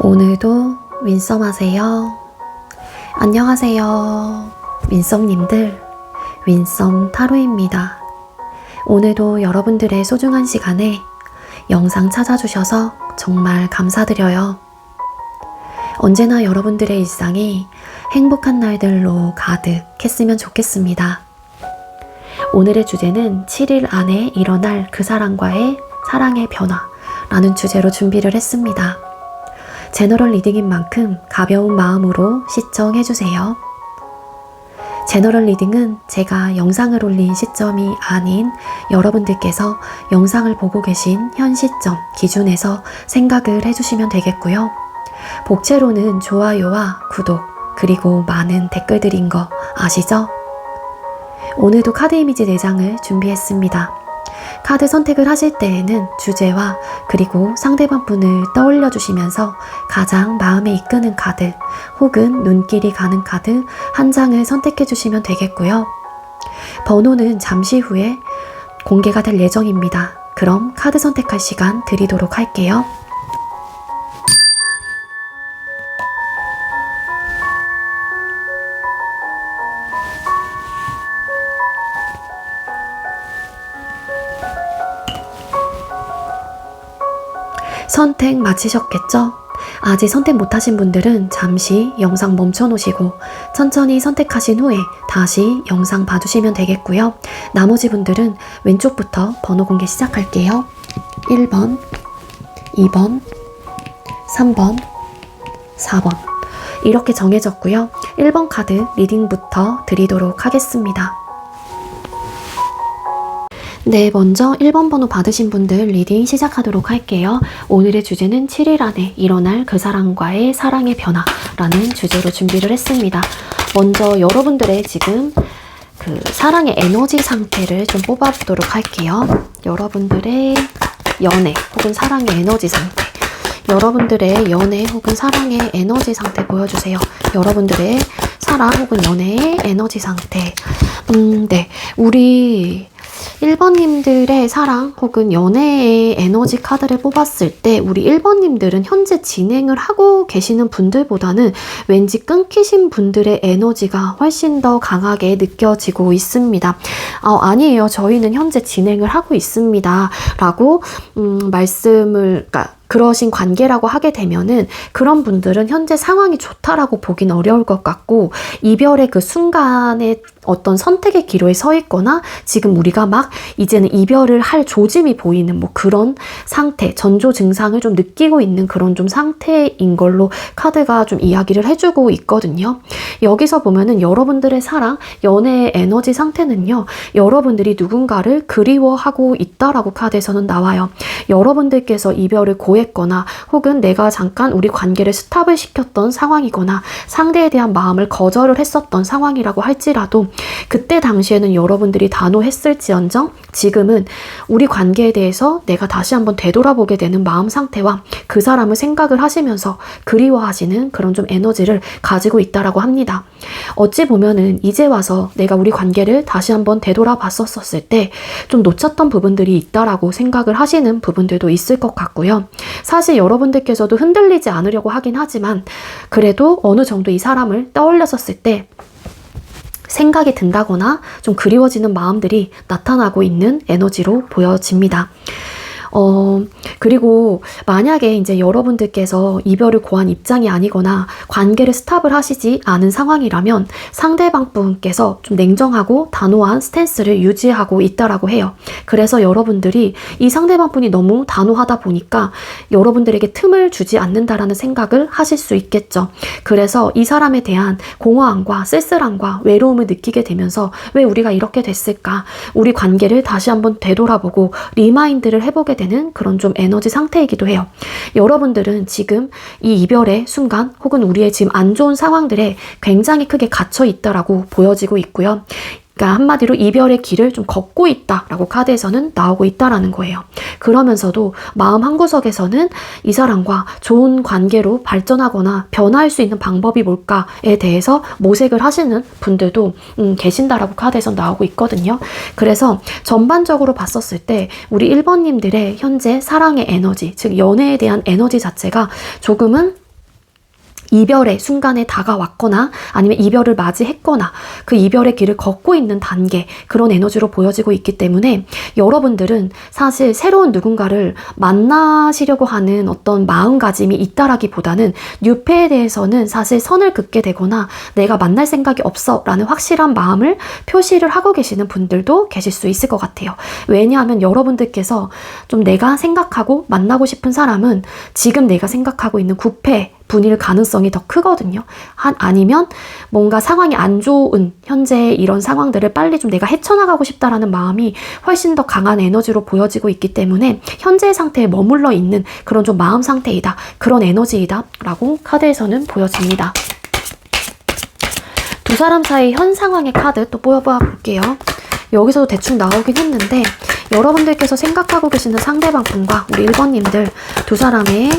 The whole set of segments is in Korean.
오늘도 윈썸 하세요. 안녕하세요. 윈썸님들, 윈썸 타로입니다. 오늘도 여러분들의 소중한 시간에 영상 찾아주셔서 정말 감사드려요. 언제나 여러분들의 일상이 행복한 날들로 가득했으면 좋겠습니다. 오늘의 주제는 7일 안에 일어날 그 사람과의 사랑의 변화라는 주제로 준비를 했습니다. 제너럴 리딩인 만큼 가벼운 마음으로 시청해주세요. 제너럴 리딩은 제가 영상을 올린 시점이 아닌 여러분들께서 영상을 보고 계신 현 시점 기준에서 생각을 해주시면 되겠고요. 복채로는 좋아요와 구독 그리고 많은 댓글들인 거 아시죠? 오늘도 카드 이미지 4장을 준비했습니다. 카드 선택을 하실 때에는 주제와 그리고 상대방 분을 떠올려 주시면서 가장 마음에 이끄는 카드 혹은 눈길이 가는 카드 한 장을 선택해 주시면 되겠고요. 번호는 잠시 후에 공개가 될 예정입니다. 그럼 카드 선택할 시간 드리도록 할게요. 선택 마치셨겠죠? 아직 선택 못하신 분들은 잠시 영상 멈춰 놓으시고 천천히 선택하신 후에 다시 영상 봐주시면 되겠고요. 나머지 분들은 왼쪽부터 번호 공개 시작할게요. 1번, 2번, 3번, 4번 이렇게 정해졌고요. 1번 카드 리딩부터 드리도록 하겠습니다. 네, 먼저 1번 번호 받으신 분들 리딩 시작하도록 할게요. 오늘의 주제는 7일 안에 일어날 그 사람과의 사랑의 변화라는 주제로 준비를 했습니다. 먼저 여러분들의 지금 그 사랑의 에너지 상태를 좀 뽑아보도록 할게요. 여러분들의 연애 혹은 사랑의 에너지 상태. 여러분들의 연애 혹은 사랑의 에너지 상태 보여주세요. 여러분들의 사랑 혹은 연애의 에너지 상태. 네, 우리 1번님들의 사랑 혹은 연애의 에너지 카드를 뽑았을 때 우리 1번님들은 현재 진행을 하고 계시는 분들보다는 왠지 끊기신 분들의 에너지가 훨씬 더 강하게 느껴지고 있습니다. 아니에요. 저희는 현재 진행을 하고 있습니다. 라고 그러신 관계라고 하게 되면은 그런 분들은 현재 상황이 좋다라고 보긴 어려울 것 같고 이별의 그 순간에 어떤 선택의 기로에 서 있거나 지금 우리가 막 이제는 이별을 할 조짐이 보이는 뭐 그런 상태, 전조 증상을 좀 느끼고 있는 그런 좀 상태인 걸로 카드가 좀 이야기를 해주고 있거든요. 여기서 보면은 여러분들의 사랑, 연애의 에너지 상태는요. 여러분들이 누군가를 그리워하고 있다라고 카드에서는 나와요. 여러분들께서 이별을 고했거나 혹은 내가 잠깐 우리 관계를 스탑을 시켰던 상황이거나 상대에 대한 마음을 거절을 했었던 상황이라고 할지라도 그때 당시에는 여러분들이 단호했을지언정 지금은 우리 관계에 대해서 내가 다시 한번 되돌아보게 되는 마음 상태와 그 사람을 생각을 하시면서 그리워하시는 그런 좀 에너지를 가지고 있다라고 합니다. 어찌 보면은 이제 와서 내가 우리 관계를 다시 한번 되돌아봤었을 때 좀 놓쳤던 부분들이 있다라고 생각을 하시는 부분들도 있을 것 같고요. 사실 여러분들께서도 흔들리지 않으려고 하긴 하지만 그래도 어느 정도 이 사람을 떠올렸었을 때 생각이 든다거나 좀 그리워지는 마음들이 나타나고 있는 에너지로 보여집니다. 그리고 만약에 이제 여러분들께서 이별을 고한 입장이 아니거나 관계를 스탑을 하시지 않은 상황이라면 상대방 분께서 좀 냉정하고 단호한 스탠스를 유지하고 있다라고 해요. 그래서 여러분들이 이 상대방 분이 너무 단호하다 보니까 여러분들에게 틈을 주지 않는다라는 생각을 하실 수 있겠죠. 그래서 이 사람에 대한 공허함과 쓸쓸함과 외로움을 느끼게 되면서 왜 우리가 이렇게 됐을까? 우리 관계를 다시 한번 되돌아보고 리마인드를 해보게 되는 그런 좀 에너지 상태이기도 해요. 여러분들은 지금 이 이별의 순간 혹은 우리의 지금 안 좋은 상황들에 굉장히 크게 갇혀 있다라고 보여지고 있고요. 그러니까 한마디로 이별의 길을 좀 걷고 있다라고 카드에서는 나오고 있다라는 거예요. 그러면서도 마음 한구석에서는 이 사람과 좋은 관계로 발전하거나 변화할 수 있는 방법이 뭘까에 대해서 모색을 하시는 분들도 계신다라고 카드에서 나오고 있거든요. 그래서 전반적으로 봤었을 때 우리 1번님들의 현재 사랑의 에너지, 즉 연애에 대한 에너지 자체가 조금은 이별의 순간에 다가왔거나 아니면 이별을 맞이했거나 그 이별의 길을 걷고 있는 단계, 그런 에너지로 보여지고 있기 때문에 여러분들은 사실 새로운 누군가를 만나시려고 하는 어떤 마음가짐이 있다라기보다는 뉴페에 대해서는 사실 선을 긋게 되거나 내가 만날 생각이 없어 라는 확실한 마음을 표시를 하고 계시는 분들도 계실 수 있을 것 같아요. 왜냐하면 여러분들께서 좀 내가 생각하고 만나고 싶은 사람은 지금 내가 생각하고 있는 9패 분일 가능성이 더 크거든요. 아니면 뭔가 상황이 안 좋은 현재의 이런 상황들을 빨리 좀 내가 헤쳐나가고 싶다라는 마음이 훨씬 더 강한 에너지로 보여지고 있기 때문에 현재의 상태에 머물러 있는 그런 좀 마음 상태이다. 그런 에너지이다. 라고 카드에서는 보여집니다. 두 사람 사이 현 상황의 카드 또 뽑아봐 볼게요. 여기서도 대충 나오긴 했는데 여러분들께서 생각하고 계시는 상대방 분과 우리 1번님들 두 사람의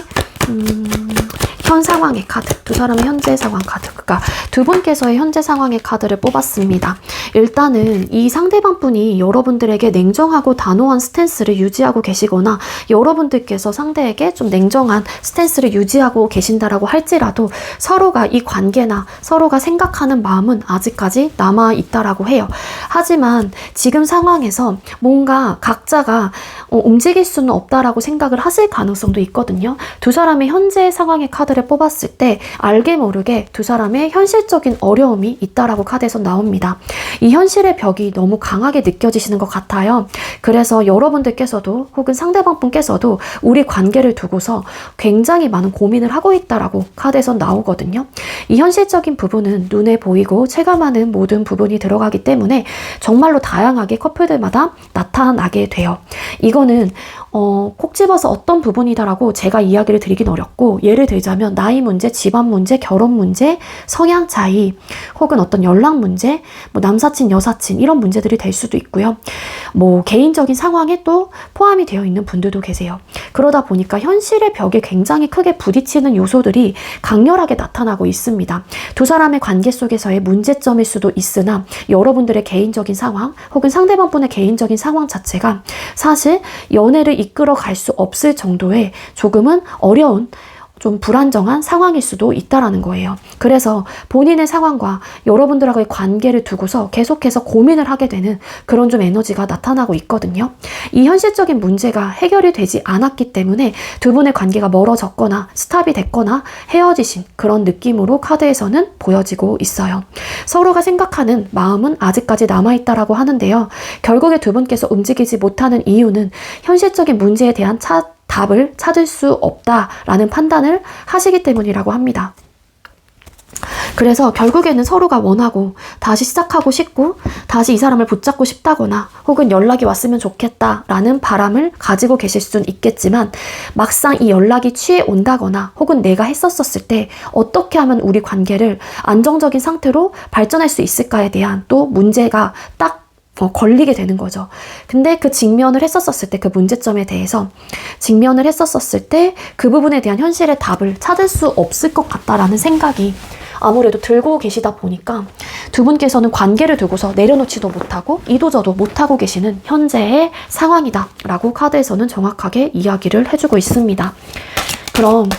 현 상황의 카드, 두 사람의 현재 상황 카드, 그러니까 두 분께서의 현재 상황의 카드를 뽑았습니다. 일단은 이 상대방 분이 여러분들에게 냉정하고 단호한 스탠스를 유지하고 계시거나 여러분들께서 상대에게 좀 냉정한 스탠스를 유지하고 계신다라고 할지라도 서로가 이 관계나 서로가 생각하는 마음은 아직까지 남아있다라고 해요. 하지만 지금 상황에서 뭔가 각자가 움직일 수는 없다라고 생각을 하실 가능성도 있거든요. 두 사람의 현재 상황의 카드를 뽑았을 때 알게 모르게 두 사람의 현실적인 어려움이 있다라고 카드에서 나옵니다. 이 현실의 벽이 너무 강하게 느껴지시는 것 같아요. 그래서 여러분들께서도 혹은 상대방 분께서도 우리 관계를 두고서 굉장히 많은 고민을 하고 있다라고 카드에서 나오거든요. 이 현실적인 부분은 눈에 보이고 체감하는 모든 부분이 들어가기 때문에 정말로 다양하게 커플들마다 나타나게 돼요. 이거는 콕 집어서 어떤 부분이다라고 제가 이야기를 드리긴 어렵고, 예를 들자면 나이 문제, 집안 문제, 결혼 문제, 성향 차이, 혹은 어떤 연락 문제, 뭐 남사친, 여사친 이런 문제들이 될 수도 있고요. 뭐 개인적인 상황에 또 포함이 되어 있는 분들도 계세요. 그러다 보니까 현실의 벽에 굉장히 크게 부딪히는 요소들이 강렬하게 나타나고 있습니다. 두 사람의 관계 속에서의 문제점일 수도 있으나 여러분들의 개인적인 상황 혹은 상대방 분의 개인적인 상황 자체가 사실 연애를 이끌어 갈 수 없을 정도의 조금은 어려운, 좀 불안정한 상황일 수도 있다라는 거예요. 그래서 본인의 상황과 여러분들하고의 관계를 두고서 계속해서 고민을 하게 되는 그런 좀 에너지가 나타나고 있거든요. 이 현실적인 문제가 해결이 되지 않았기 때문에 두 분의 관계가 멀어졌거나 스탑이 됐거나 헤어지신 그런 느낌으로 카드에서는 보여지고 있어요. 서로가 생각하는 마음은 아직까지 남아있다라고 하는데요. 결국에 두 분께서 움직이지 못하는 이유는 현실적인 문제에 대한 답을 찾을 수 없다라는 판단을 하시기 때문이라고 합니다. 그래서 결국에는 서로가 원하고 다시 시작하고 싶고 다시 이 사람을 붙잡고 싶다거나 혹은 연락이 왔으면 좋겠다라는 바람을 가지고 계실 수는 있겠지만 막상 이 연락이 취해 온다거나 혹은 내가 했었을 때 어떻게 하면 우리 관계를 안정적인 상태로 발전할 수 있을까에 대한 또 문제가 딱 걸리게 되는 거죠. 근데 그 직면을 했었을 때, 그 문제점에 대해서 직면을 했었을 때 그 부분에 대한 현실의 답을 찾을 수 없을 것 같다라는 생각이 아무래도 들고 계시다 보니까 두 분께서는 관계를 두고서 내려놓지도 못하고 이도저도 못하고 계시는 현재의 상황이다 라고 카드에서는 정확하게 이야기를 해주고 있습니다. 그럼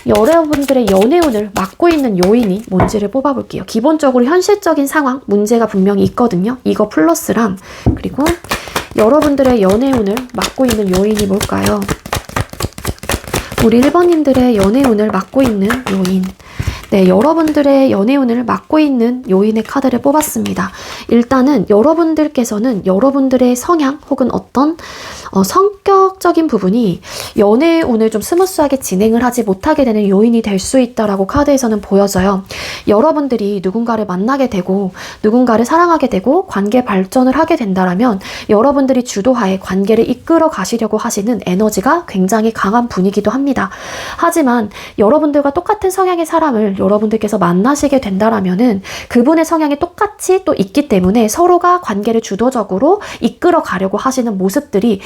여러분들의 연애운을 막고 있는 요인이 뭔지를 뽑아볼게요. 기본적으로 현실적인 상황, 문제가 분명히 있거든요. 이거 플러스랑, 그리고 여러분들의 연애운을 막고 있는 요인이 뭘까요? 우리 1번님들의 연애운을 막고 있는 요인. 네, 여러분들의 연애운을 막고 있는 요인의 카드를 뽑았습니다. 일단은 여러분들께서는 여러분들의 성향 혹은 어떤 성격적인 부분이 연애운을 좀 스무스하게 진행을 하지 못하게 되는 요인이 될 수 있다라고 카드에서는 보여져요. 여러분들이 누군가를 만나게 되고 누군가를 사랑하게 되고 관계 발전을 하게 된다라면 여러분들이 주도하에 관계를 이끌어 가시려고 하시는 에너지가 굉장히 강한 분이기도 합니다. 하지만 여러분들과 똑같은 성향의 사람을 여러분들께서 만나시게 된다라면은 그분의 성향이 똑같이 또 있기 때문에 서로가 관계를 주도적으로 이끌어 가려고 하시는 모습들이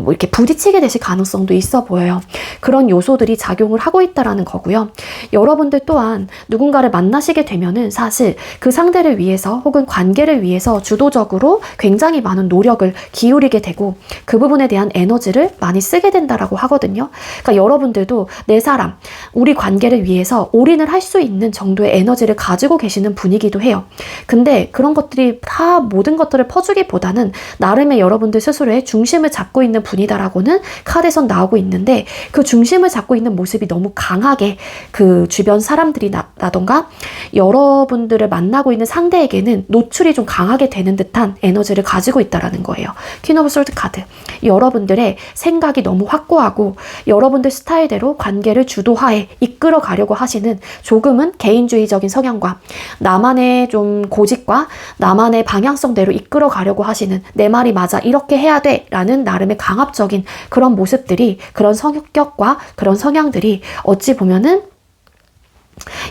뭐 이렇게 부딪히게 되실 가능성도 있어 보여요. 그런 요소들이 작용을 하고 있다라는 거고요. 여러분들 또한 누군가를 만나시게 되면은 사실 그 상대를 위해서 혹은 관계를 위해서 주도적으로 굉장히 많은 노력을 기울이게 되고 그 부분에 대한 에너지를 많이 쓰게 된다라고 하거든요. 그러니까 여러분들도 내 사람, 우리 관계를 위해서 올인을 할 수 있는 정도의 에너지를 가지고 계시는 분이기도 해요. 근데 그런 것들이 다 모든 것들을 퍼주기보다는 나름의 여러분들 스스로의 중심을 잡고 있는 분이다라고는 카드에선 나오고 있는데, 그 중심을 잡고 있는 모습이 너무 강하게 그 주변 사람들이라던가 여러분들을 만나고 있는 상대에게는 노출이 좀 강하게 되는 듯한 에너지를 가지고 있다라는 거예요. 퀸 오브 솔드 카드. 여러분들의 생각이 너무 확고하고 여러분들 스타일대로 관계를 주도하에 이끌어 가려고 하시는 조금은 개인주의적인 성향과 나만의 좀 고집과 나만의 방향성대로 이끌어 가려고 하시는, 내 말이 맞아, 이렇게 해야 돼 라는 나름의 강압적인 그런 모습들이, 그런 성격과 그런 성향들이 어찌 보면은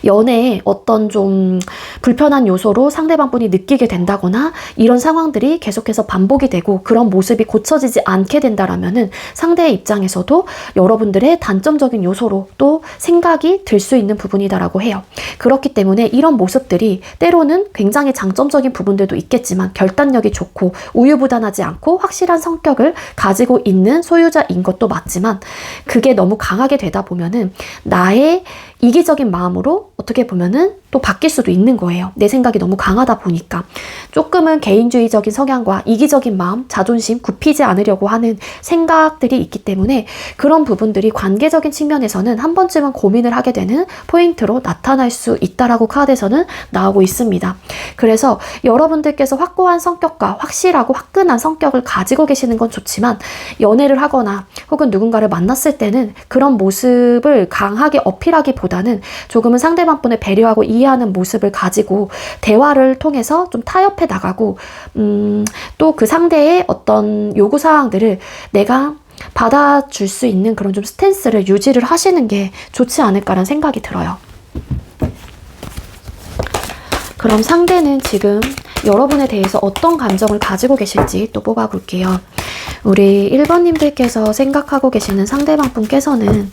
연애에 어떤 좀 불편한 요소로 상대방 분이 느끼게 된다거나 이런 상황들이 계속해서 반복이 되고 그런 모습이 고쳐지지 않게 된다라면은 상대의 입장에서도 여러분들의 단점적인 요소로 또 생각이 들 수 있는 부분이다라고 해요. 그렇기 때문에 이런 모습들이 때로는 굉장히 장점적인 부분들도 있겠지만 결단력이 좋고 우유부단하지 않고 확실한 성격을 가지고 있는 소유자인 것도 맞지만, 그게 너무 강하게 되다 보면은 나의 이기적인 마음으로 어떻게 보면은 또 바뀔 수도 있는 거예요. 내 생각이 너무 강하다 보니까. 조금은 개인주의적인 성향과 이기적인 마음, 자존심, 굽히지 않으려고 하는 생각들이 있기 때문에 그런 부분들이 관계적인 측면에서는 한 번쯤은 고민을 하게 되는 포인트로 나타날 수 있다라고 카드에서는 나오고 있습니다. 그래서 여러분들께서 확고한 성격과 확실하고 화끈한 성격을 가지고 계시는 건 좋지만, 연애를 하거나 혹은 누군가를 만났을 때는 그런 모습을 강하게 어필하기보다는 조금은 상대방 분을 배려하고 이해하는 모습을 가지고 대화를 통해서 좀 타협해 나가고, 또 그 상대의 어떤 요구사항들을 내가 받아줄 수 있는 그런 좀 스탠스를 유지를 하시는 게 좋지 않을까라는 생각이 들어요. 그럼 상대는 지금 여러분에 대해서 어떤 감정을 가지고 계실지 또 뽑아볼게요. 우리 1번님들께서 생각하고 계시는 상대방 분께서는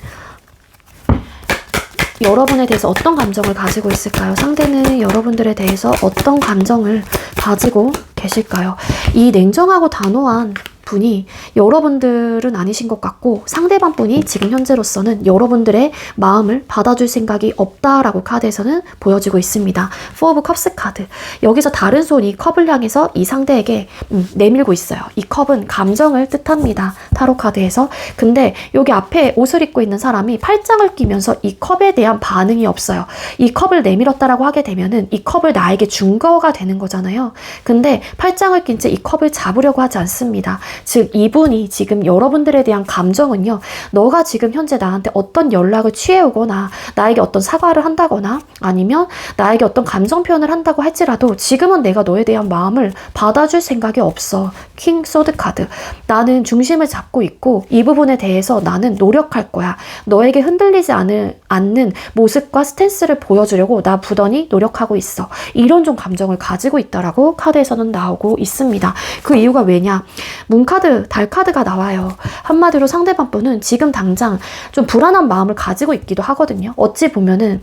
여러분에 대해서 어떤 감정을 가지고 있을까요? 상대는 여러분들에 대해서 어떤 감정을 가지고 계실까요? 이 냉정하고 단호한 분이 여러분들은 아니신 것 같고, 상대방 분이 지금 현재로서는 여러분들의 마음을 받아줄 생각이 없다라고 카드에서는 보여지고 있습니다. 4 오브 컵스 카드. 여기서 다른 손이 컵을 향해서 이 상대에게 내밀고 있어요. 이 컵은 감정을 뜻합니다. 타로 카드에서. 근데 여기 앞에 옷을 입고 있는 사람이 팔짱을 끼면서 이 컵에 대한 반응이 없어요. 이 컵을 내밀었다라고 하게 되면은 이 컵을 나에게 준 거가 되는 거잖아요. 근데 팔짱을 낀 채 이 컵을 잡으려고 하지 않습니다. 즉 이분이 지금 여러분들에 대한 감정은요, 너가 지금 현재 나한테 어떤 연락을 취해오거나 나에게 어떤 사과를 한다거나 아니면 나에게 어떤 감정 표현을 한다고 할지라도 지금은 내가 너에 대한 마음을 받아줄 생각이 없어. 킹 소드 카드. 나는 중심을 잡고 있고 이 부분에 대해서 나는 노력할 거야. 너에게 흔들리지 않는 모습과 스탠스를 보여주려고 나 부단히 노력하고 있어. 이런 좀 감정을 가지고 있다라고 카드에서는 나오고 있습니다. 그 이유가 왜냐? 문카드, 달카드가 나와요. 한마디로 상대방 분은 지금 당장 좀 불안한 마음을 가지고 있기도 하거든요. 어찌 보면은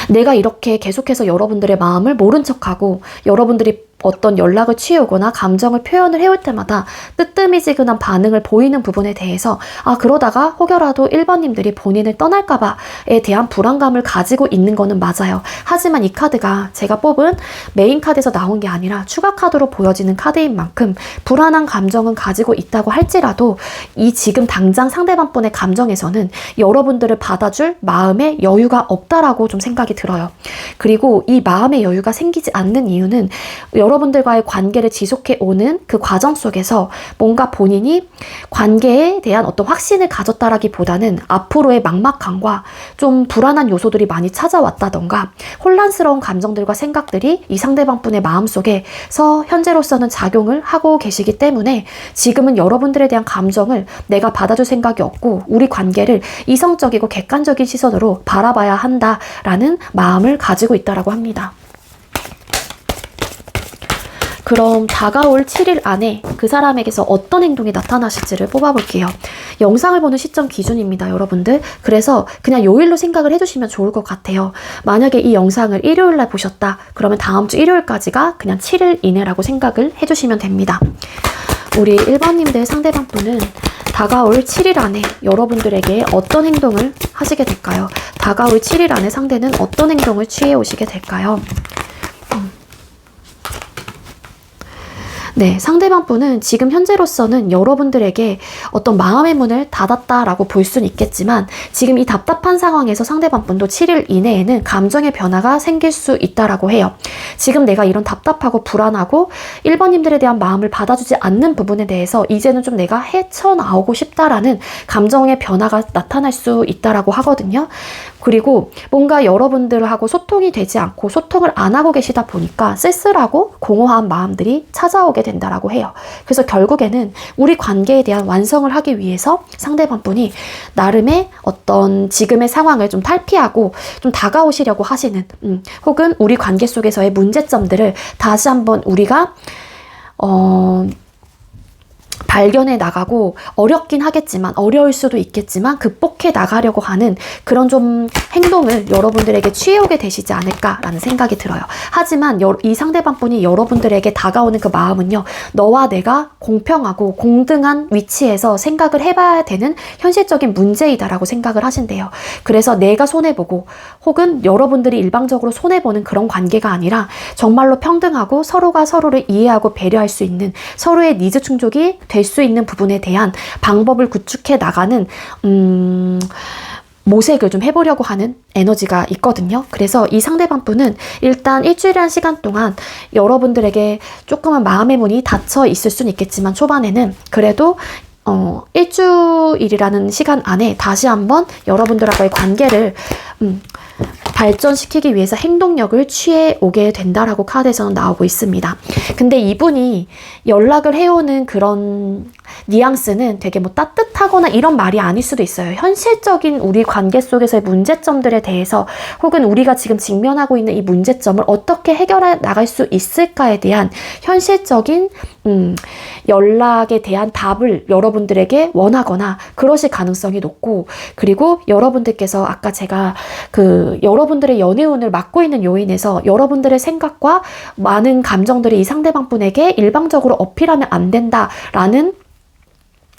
내가 이렇게 계속해서 여러분들의 마음을 모른 척하고 여러분들이 어떤 연락을 취해오거나 감정을 표현을 해올 때마다 뜨뜨미지근한 반응을 보이는 부분에 대해서 그러다가 혹여라도 1번님들이 본인을 떠날까봐에 대한 불안감을 가지고 있는 거는 맞아요. 하지만 이 카드가 제가 뽑은 메인 카드에서 나온 게 아니라 추가 카드로 보여지는 카드인 만큼 불안한 감정은 가지고 있다고 할지라도 이 지금 당장 상대방 분의 감정에서는 여러분들을 받아줄 마음의 여유가 없다라고 좀 생각이 들어요. 그리고 이 마음의 여유가 생기지 않는 이유는 여러분들과의 관계를 지속해 오는 그 과정 속에서 뭔가 본인이 관계에 대한 어떤 확신을 가졌다라기보다는 앞으로의 막막함과 좀 불안한 요소들이 많이 찾아왔다던가 혼란스러운 감정들과 생각들이 이 상대방 분의 마음속에서 현재로서는 작용을 하고 계시기 때문에 지금은 여러분들에 대한 감정을 내가 받아줄 생각이 없고 우리 관계를 이성적이고 객관적인 시선으로 바라봐야 한다라는 마음을 가지고 있다라고 합니다. 그럼 다가올 7일 안에 그 사람에게서 어떤 행동이 나타나실지를 뽑아볼게요. 영상을 보는 시점 기준입니다, 여러분들. 그래서 그냥 요일로 생각을 해주시면 좋을 것 같아요. 만약에 이 영상을 일요일날 보셨다. 그러면 다음 주 일요일까지가 그냥 7일 이내라고 생각을 해주시면 됩니다. 우리 1번님들 상대방 분은 다가올 7일 안에 여러분들에게 어떤 행동을 하시게 될까요? 다가올 7일 안에 상대는 어떤 행동을 취해 오시게 될까요? 네, 상대방 분은 지금 현재로서는 여러분들에게 어떤 마음의 문을 닫았다라고 볼 수는 있겠지만 지금 이 답답한 상황에서 상대방 분도 7일 이내에는 감정의 변화가 생길 수 있다라고 해요. 지금 내가 이런 답답하고 불안하고 1번님들에 대한 마음을 받아주지 않는 부분에 대해서 이제는 좀 내가 헤쳐나오고 싶다라는 감정의 변화가 나타날 수 있다라고 하거든요. 그리고 뭔가 여러분들하고 소통이 되지 않고 소통을 안 하고 계시다 보니까 쓸쓸하고 공허한 마음들이 찾아오게 된다라고 해요. 그래서 결국에는 우리 관계에 대한 완성을 하기 위해서 상대방 분이 나름의 어떤 지금의 상황을 좀 탈피하고 좀 다가오시려고 하시는 혹은 우리 관계 속에서의 문제점들을 다시 한번 우리가 발견해 나가고 어렵긴 하겠지만 어려울 수도 있겠지만 극복해 나가려고 하는 그런 좀 행동을 여러분들에게 취해오게 되시지 않을까라는 생각이 들어요. 하지만 이 상대방 분이 여러분들에게 다가오는 그 마음은요. 너와 내가 공평하고 공등한 위치에서 생각을 해봐야 되는 현실적인 문제이다라고 생각을 하신대요. 그래서 내가 손해보고 혹은 여러분들이 일방적으로 손해보는 그런 관계가 아니라 정말로 평등하고 서로가 서로를 이해하고 배려할 수 있는 서로의 니즈 충족이 될 수 있는 부분에 대한 방법을 구축해 나가는 모색을 좀 해보려고 하는 에너지가 있거든요. 그래서 이 상대방 분은 일단 일주일이라는 시간 동안 여러분들에게 조금은 마음의 문이 닫혀 있을 수는 있겠지만 초반에는 그래도 일주일이라는 시간 안에 다시 한번 여러분들하고의 관계를 발전시키기 위해서 행동력을 취해 오게 된다라고 카드에서는 나오고 있습니다. 근데 이분이 연락을 해오는 그런 뉘앙스는 되게 뭐 따뜻하거나 이런 말이 아닐 수도 있어요. 현실적인 우리 관계 속에서의 문제점들에 대해서 혹은 우리가 지금 직면하고 있는 이 문제점을 어떻게 해결해 나갈 수 있을까에 대한 현실적인 연락에 대한 답을 여러분들에게 원하거나 그러실 가능성이 높고, 그리고 여러분들께서 아까 제가 여러분들의 연애운을 맡고 있는 요인에서 여러분들의 생각과 많은 감정들이 이 상대방 분에게 일방적으로 어필하면 안 된다라는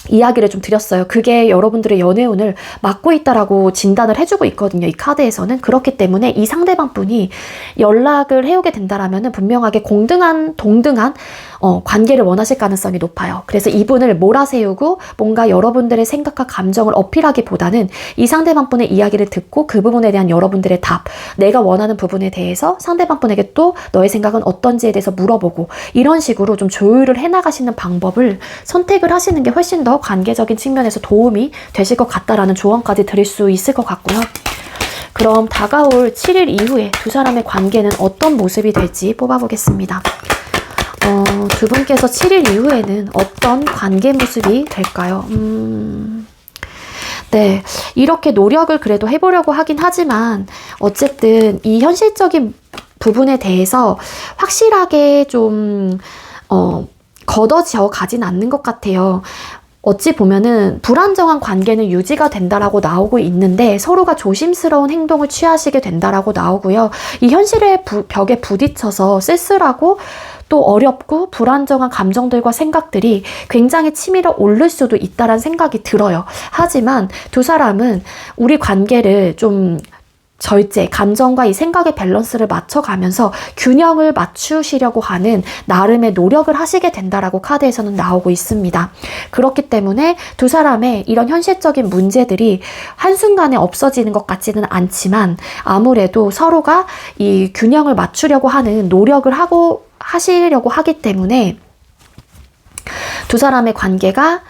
이야기를 좀 드렸어요. 그게 여러분들의 연애운을 막고 있다라고 진단을 해주고 있거든요. 이 카드에서는. 그렇기 때문에 이 상대방 분이 연락을 해오게 된다라면 분명하게 공등한, 동등한 관계를 원하실 가능성이 높아요. 그래서 이분을 몰아세우고 뭔가 여러분들의 생각과 감정을 어필하기보다는 이 상대방 분의 이야기를 듣고 그 부분에 대한 여러분들의 답, 내가 원하는 부분에 대해서 상대방 분에게 또 너의 생각은 어떤지에 대해서 물어보고 이런 식으로 좀 조율을 해나가시는 방법을 선택을 하시는 게 훨씬 더 관계적인 측면에서 도움이 되실 것 같다라는 조언까지 드릴 수 있을 것 같고요. 그럼 다가올 7일 이후에 두 사람의 관계는 어떤 모습이 될지 뽑아보겠습니다. 두 분께서 7일 이후에는 어떤 관계 모습이 될까요? 네, 이렇게 노력을 그래도 해보려고 하긴 하지만 어쨌든 이 현실적인 부분에 대해서 확실하게 좀 걷어져 가진 않는 것 같아요. 어찌 보면은 불안정한 관계는 유지가 된다라고 나오고 있는데 서로가 조심스러운 행동을 취하시게 된다라고 나오고요. 이 현실의 벽에 부딪혀서 쓸쓸하고 또 어렵고 불안정한 감정들과 생각들이 굉장히 치밀어 오를 수도 있다라는 생각이 들어요. 하지만 두 사람은 우리 관계를 좀 절제, 감정과 이 생각의 밸런스를 맞춰가면서 균형을 맞추시려고 하는 나름의 노력을 하시게 된다라고 카드에서는 나오고 있습니다. 그렇기 때문에 두 사람의 이런 현실적인 문제들이 한순간에 없어지는 것 같지는 않지만 아무래도 서로가 이 균형을 맞추려고 하는 노력을 하시려고 하기 때문에 두 사람의 관계가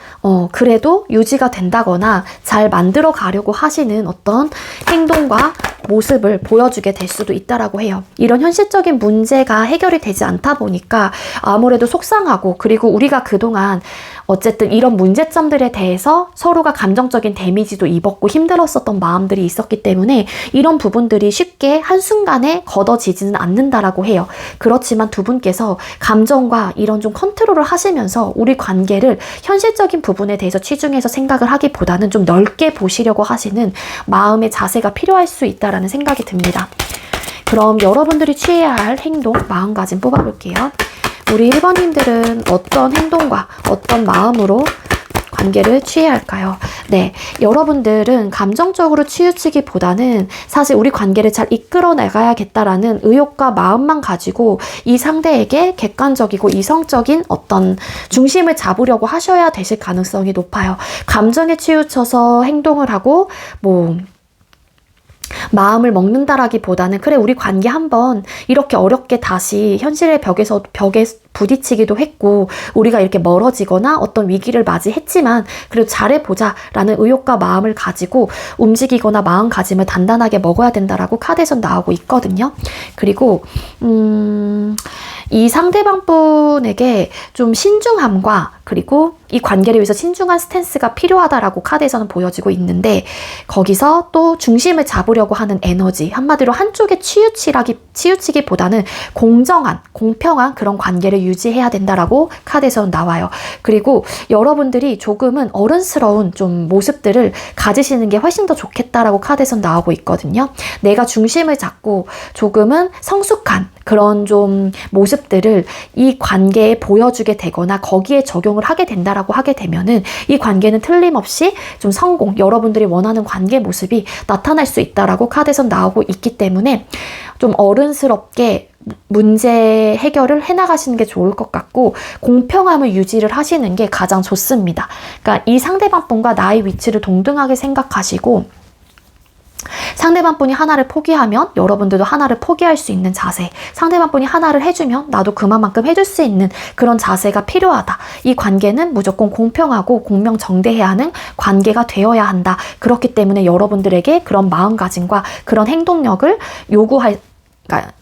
그래도 유지가 된다거나 잘 만들어 가려고 하시는 어떤 행동과 모습을 보여주게 될 수도 있다라고 해요. 이런 현실적인 문제가 해결이 되지 않다 보니까 아무래도 속상하고, 그리고 우리가 그동안 어쨌든 이런 문제점들에 대해서 서로가 감정적인 데미지도 입었고 힘들었었던 마음들이 있었기 때문에 이런 부분들이 쉽게 한순간에 걷어지지는 않는다라고 해요. 그렇지만 두 분께서 감정과 이런 좀 컨트롤을 하시면서 우리 관계를 현실적인 부분에 대해서 치중해서 생각을 하기보다는 좀 넓게 보시려고 하시는 마음의 자세가 필요할 수 있다라는 생각이 듭니다. 그럼 여러분들이 취해야 할 행동, 마음가짐 뽑아볼게요. 우리 1번님들은 어떤 행동과 어떤 마음으로 관계를 취해야 할까요? 네, 여러분들은 감정적으로 치우치기보다는 사실 우리 관계를 잘 이끌어 나가야겠다라는 의욕과 마음만 가지고 이 상대에게 객관적이고 이성적인 어떤 중심을 잡으려고 하셔야 되실 가능성이 높아요. 감정에 치우쳐서 행동을 하고 마음을 먹는다라기보다는 그래 우리 관계 한번 이렇게 어렵게 다시 현실의 벽에 부딪히기도 했고 우리가 이렇게 멀어지거나 어떤 위기를 맞이했지만 그래도 잘해보자 라는 의욕과 마음을 가지고 움직이거나 마음가짐을 단단하게 먹어야 된다라고 카드에선 나오고 있거든요. 그리고 이 상대방 분에게 좀 신중함과 그리고 이 관계를 위해서 신중한 스탠스가 필요하다라고 카드에서는 보여지고 있는데 거기서 또 중심을 잡으려고 하는 에너지, 한마디로 한쪽에 치우치기보다는 공정한, 공평한 그런 관계를 유지해야 된다라고 카드에서는 나와요. 그리고 여러분들이 조금은 어른스러운 좀 모습들을 가지시는 게 훨씬 더 좋겠다라고 카드에서는 나오고 있거든요. 내가 중심을 잡고 조금은 성숙한 그런 좀 모습들을 이 관계에 보여주게 되거나 거기에 적용을 하게 된다라고 하게 되면은 이 관계는 틀림없이 좀 성공, 여러분들이 원하는 관계 모습이 나타날 수 있다라고 카드에서 나오고 있기 때문에 좀 어른스럽게 문제 해결을 해나가시는 게 좋을 것 같고 공평함을 유지를 하시는 게 가장 좋습니다. 그러니까 이 상대방 분과 나의 위치를 동등하게 생각하시고 상대방 분이 하나를 포기하면 여러분들도 하나를 포기할 수 있는 자세, 상대방 분이 하나를 해주면 나도 그만큼 해줄 수 있는 그런 자세가 필요하다. 이 관계는 무조건 공평하고 공명정대해야 하는 관계가 되어야 한다. 그렇기 때문에 여러분들에게 그런 마음가짐과 그런 행동력을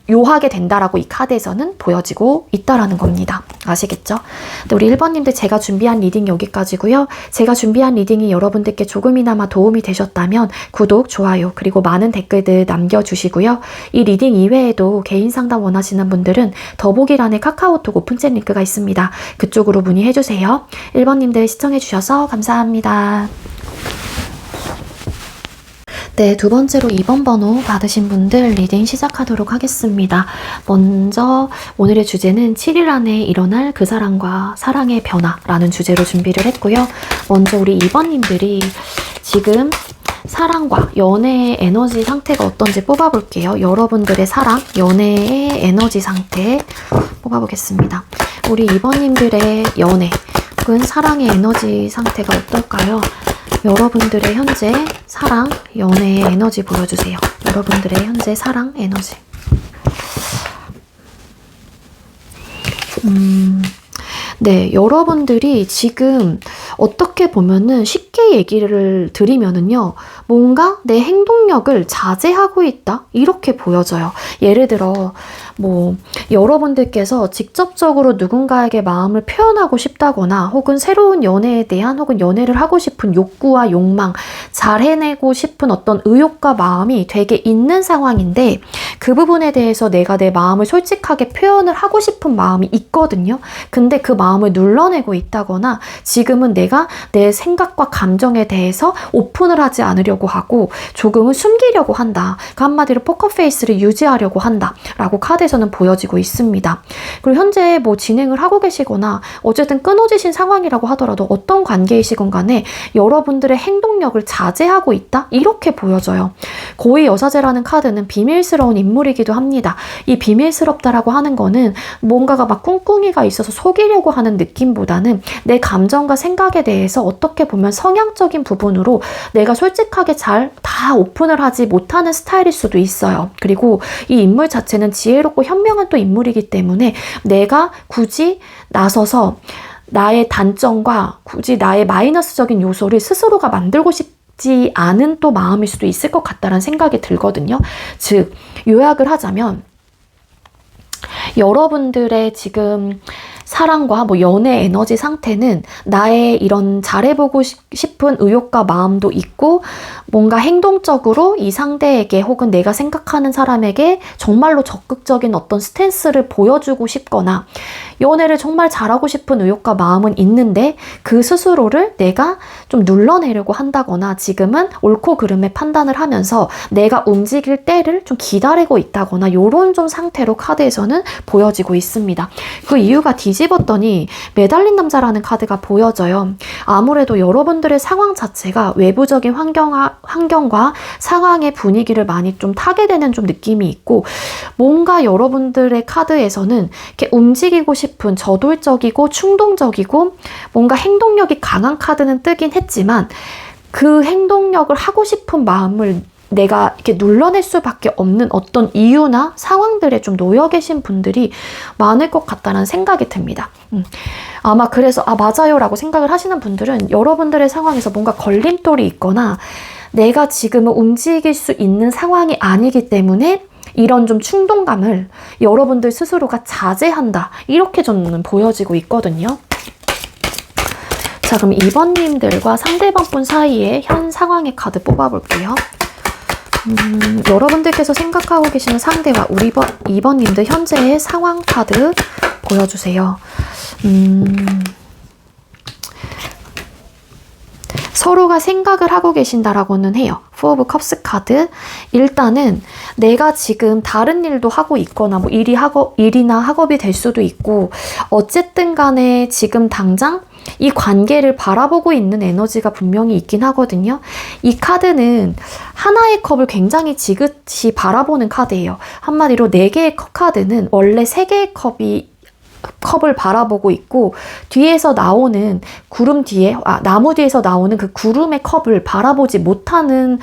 요하게 된다라고 이 카드에서는 보여지고 있다라는 겁니다. 아시겠죠? 근데 우리 1번님들 제가 준비한 리딩 여기까지고요. 제가 준비한 리딩이 여러분들께 조금이나마 도움이 되셨다면 구독, 좋아요, 그리고 많은 댓글들 남겨주시고요. 이 리딩 이외에도 개인 상담 원하시는 분들은 더보기란에 카카오톡 오픈챗 링크가 있습니다. 그쪽으로 문의해주세요. 1번님들 시청해주셔서 감사합니다. 네, 두 번째로 2번 번호 받으신 분들 리딩 시작하도록 하겠습니다. 먼저 오늘의 주제는 7일 안에 일어날 그 사람과 사랑의 변화라는 주제로 준비를 했고요. 먼저 우리 2번님들이 지금 사랑과 연애의 에너지 상태가 어떤지 뽑아볼게요. 여러분들의 사랑, 연애의 에너지 상태 뽑아보겠습니다. 우리 2번님들의 연애 혹은 사랑의 에너지 상태가 어떨까요? 여러분들의 현재 사랑, 연애의 에너지 보여주세요. 여러분들의 현재 사랑, 에너지. 네, 여러분들이 지금 어떻게 보면은 쉽게 얘기를 드리면은요, 뭔가 내 행동력을 자제하고 있다? 이렇게 보여져요. 예를 들어, 여러분들께서 직접적으로 누군가에게 마음을 표현하고 싶다거나 혹은 새로운 연애에 대한 혹은 연애를 하고 싶은 욕구와 욕망, 잘 해내고 싶은 어떤 의욕과 마음이 되게 있는 상황인데 그 부분에 대해서 내가 내 마음을 솔직하게 표현을 하고 싶은 마음이 있거든요. 근데 그 마음을 눌러내고 있다거나 지금은 내가 내 생각과 감정에 대해서 오픈을 하지 않으려고 하고 조금은 숨기려고 한다. 그 한마디로 포커페이스를 유지하려고 한다. 라고 카드에서는 보여지고 있습니다. 그리고 현재 진행을 하고 계시거나 어쨌든 끊어지신 상황이라고 하더라도 어떤 관계이시건 간에 여러분들의 행동력을 자제하고 있다? 이렇게 보여져요. 고위 여사제라는 카드는 비밀스러운 인물이기도 합니다. 이 비밀스럽다라고 하는 거는 뭔가가 막 꿍꿍이가 있어서 속이려고 하는 느낌보다는 내 감정과 생각에 대해서 어떻게 보면 성향적인 부분으로 내가 솔직하게 잘 다 오픈을 하지 못하는 스타일일 수도 있어요. 그리고 이 인물 자체는 지혜롭고 현명한 또 인물이기 때문에 내가 굳이 나서서 나의 단점과 굳이 나의 마이너스적인 요소를 스스로가 만들고 싶지 않은 또 마음일 수도 있을 것 같다는 생각이 들거든요. 즉, 요약을 하자면 여러분들의 지금 사랑과 뭐 연애 에너지 상태는 나의 이런 잘해보고 싶은 의욕과 마음도 있고 뭔가 행동적으로 이 상대에게 혹은 내가 생각하는 사람에게 정말로 적극적인 어떤 스탠스를 보여주고 싶거나 연애를 정말 잘하고 싶은 의욕과 마음은 있는데 그 스스로를 내가 좀 눌러내려고 한다거나 지금은 옳고 그름의 판단을 하면서 내가 움직일 때를 좀 기다리고 있다거나 이런 좀 상태로 카드에서는 보여지고 있습니다. 그 이유가 뒤집었더니 매달린 남자라는 카드가 보여져요. 아무래도 여러분들의 상황 자체가 외부적인 환경과 상황의 분위기를 많이 좀 타게 되는 좀 느낌이 있고 뭔가 여러분들의 카드에서는 이렇게 움직이고 싶은 저돌적이고 충동적이고 뭔가 행동력이 강한 카드는 뜨긴 했지만 그 행동력을 하고 싶은 마음을 내가 이렇게 눌러낼 수밖에 없는 어떤 이유나 상황들에 좀 놓여 계신 분들이 많을 것 같다는 생각이 듭니다. 아마 그래서 맞아요 라고 생각을 하시는 분들은 여러분들의 상황에서 뭔가 걸림돌이 있거나 내가 지금은 움직일 수 있는 상황이 아니기 때문에 이런 좀 충동감을 여러분들 스스로가 자제한다. 이렇게 저는 보여지고 있거든요. 자, 그럼 2번님들과 상대방 분 사이에 현 상황의 카드 뽑아볼게요. 여러분들께서 생각하고 계시는 상대와 우리 2번님들 현재의 상황 카드 보여주세요. 서로가 생각을 하고 계신다라고는 해요. 포 오브 컵스 카드. 일단은 내가 지금 다른 일도 하고 있거나 뭐 일이나 학업이 될 수도 있고 어쨌든 간에 지금 당장 이 관계를 바라보고 있는 에너지가 분명히 있긴 하거든요. 이 카드는 하나의 컵을 굉장히 지그시 바라보는 카드예요. 한마디로 4개의 컵 카드는 원래 3개의 컵을 바라보고 있고 뒤에서 나오는 나무 뒤에서 나오는 그 구름의 컵을 바라보지 못하는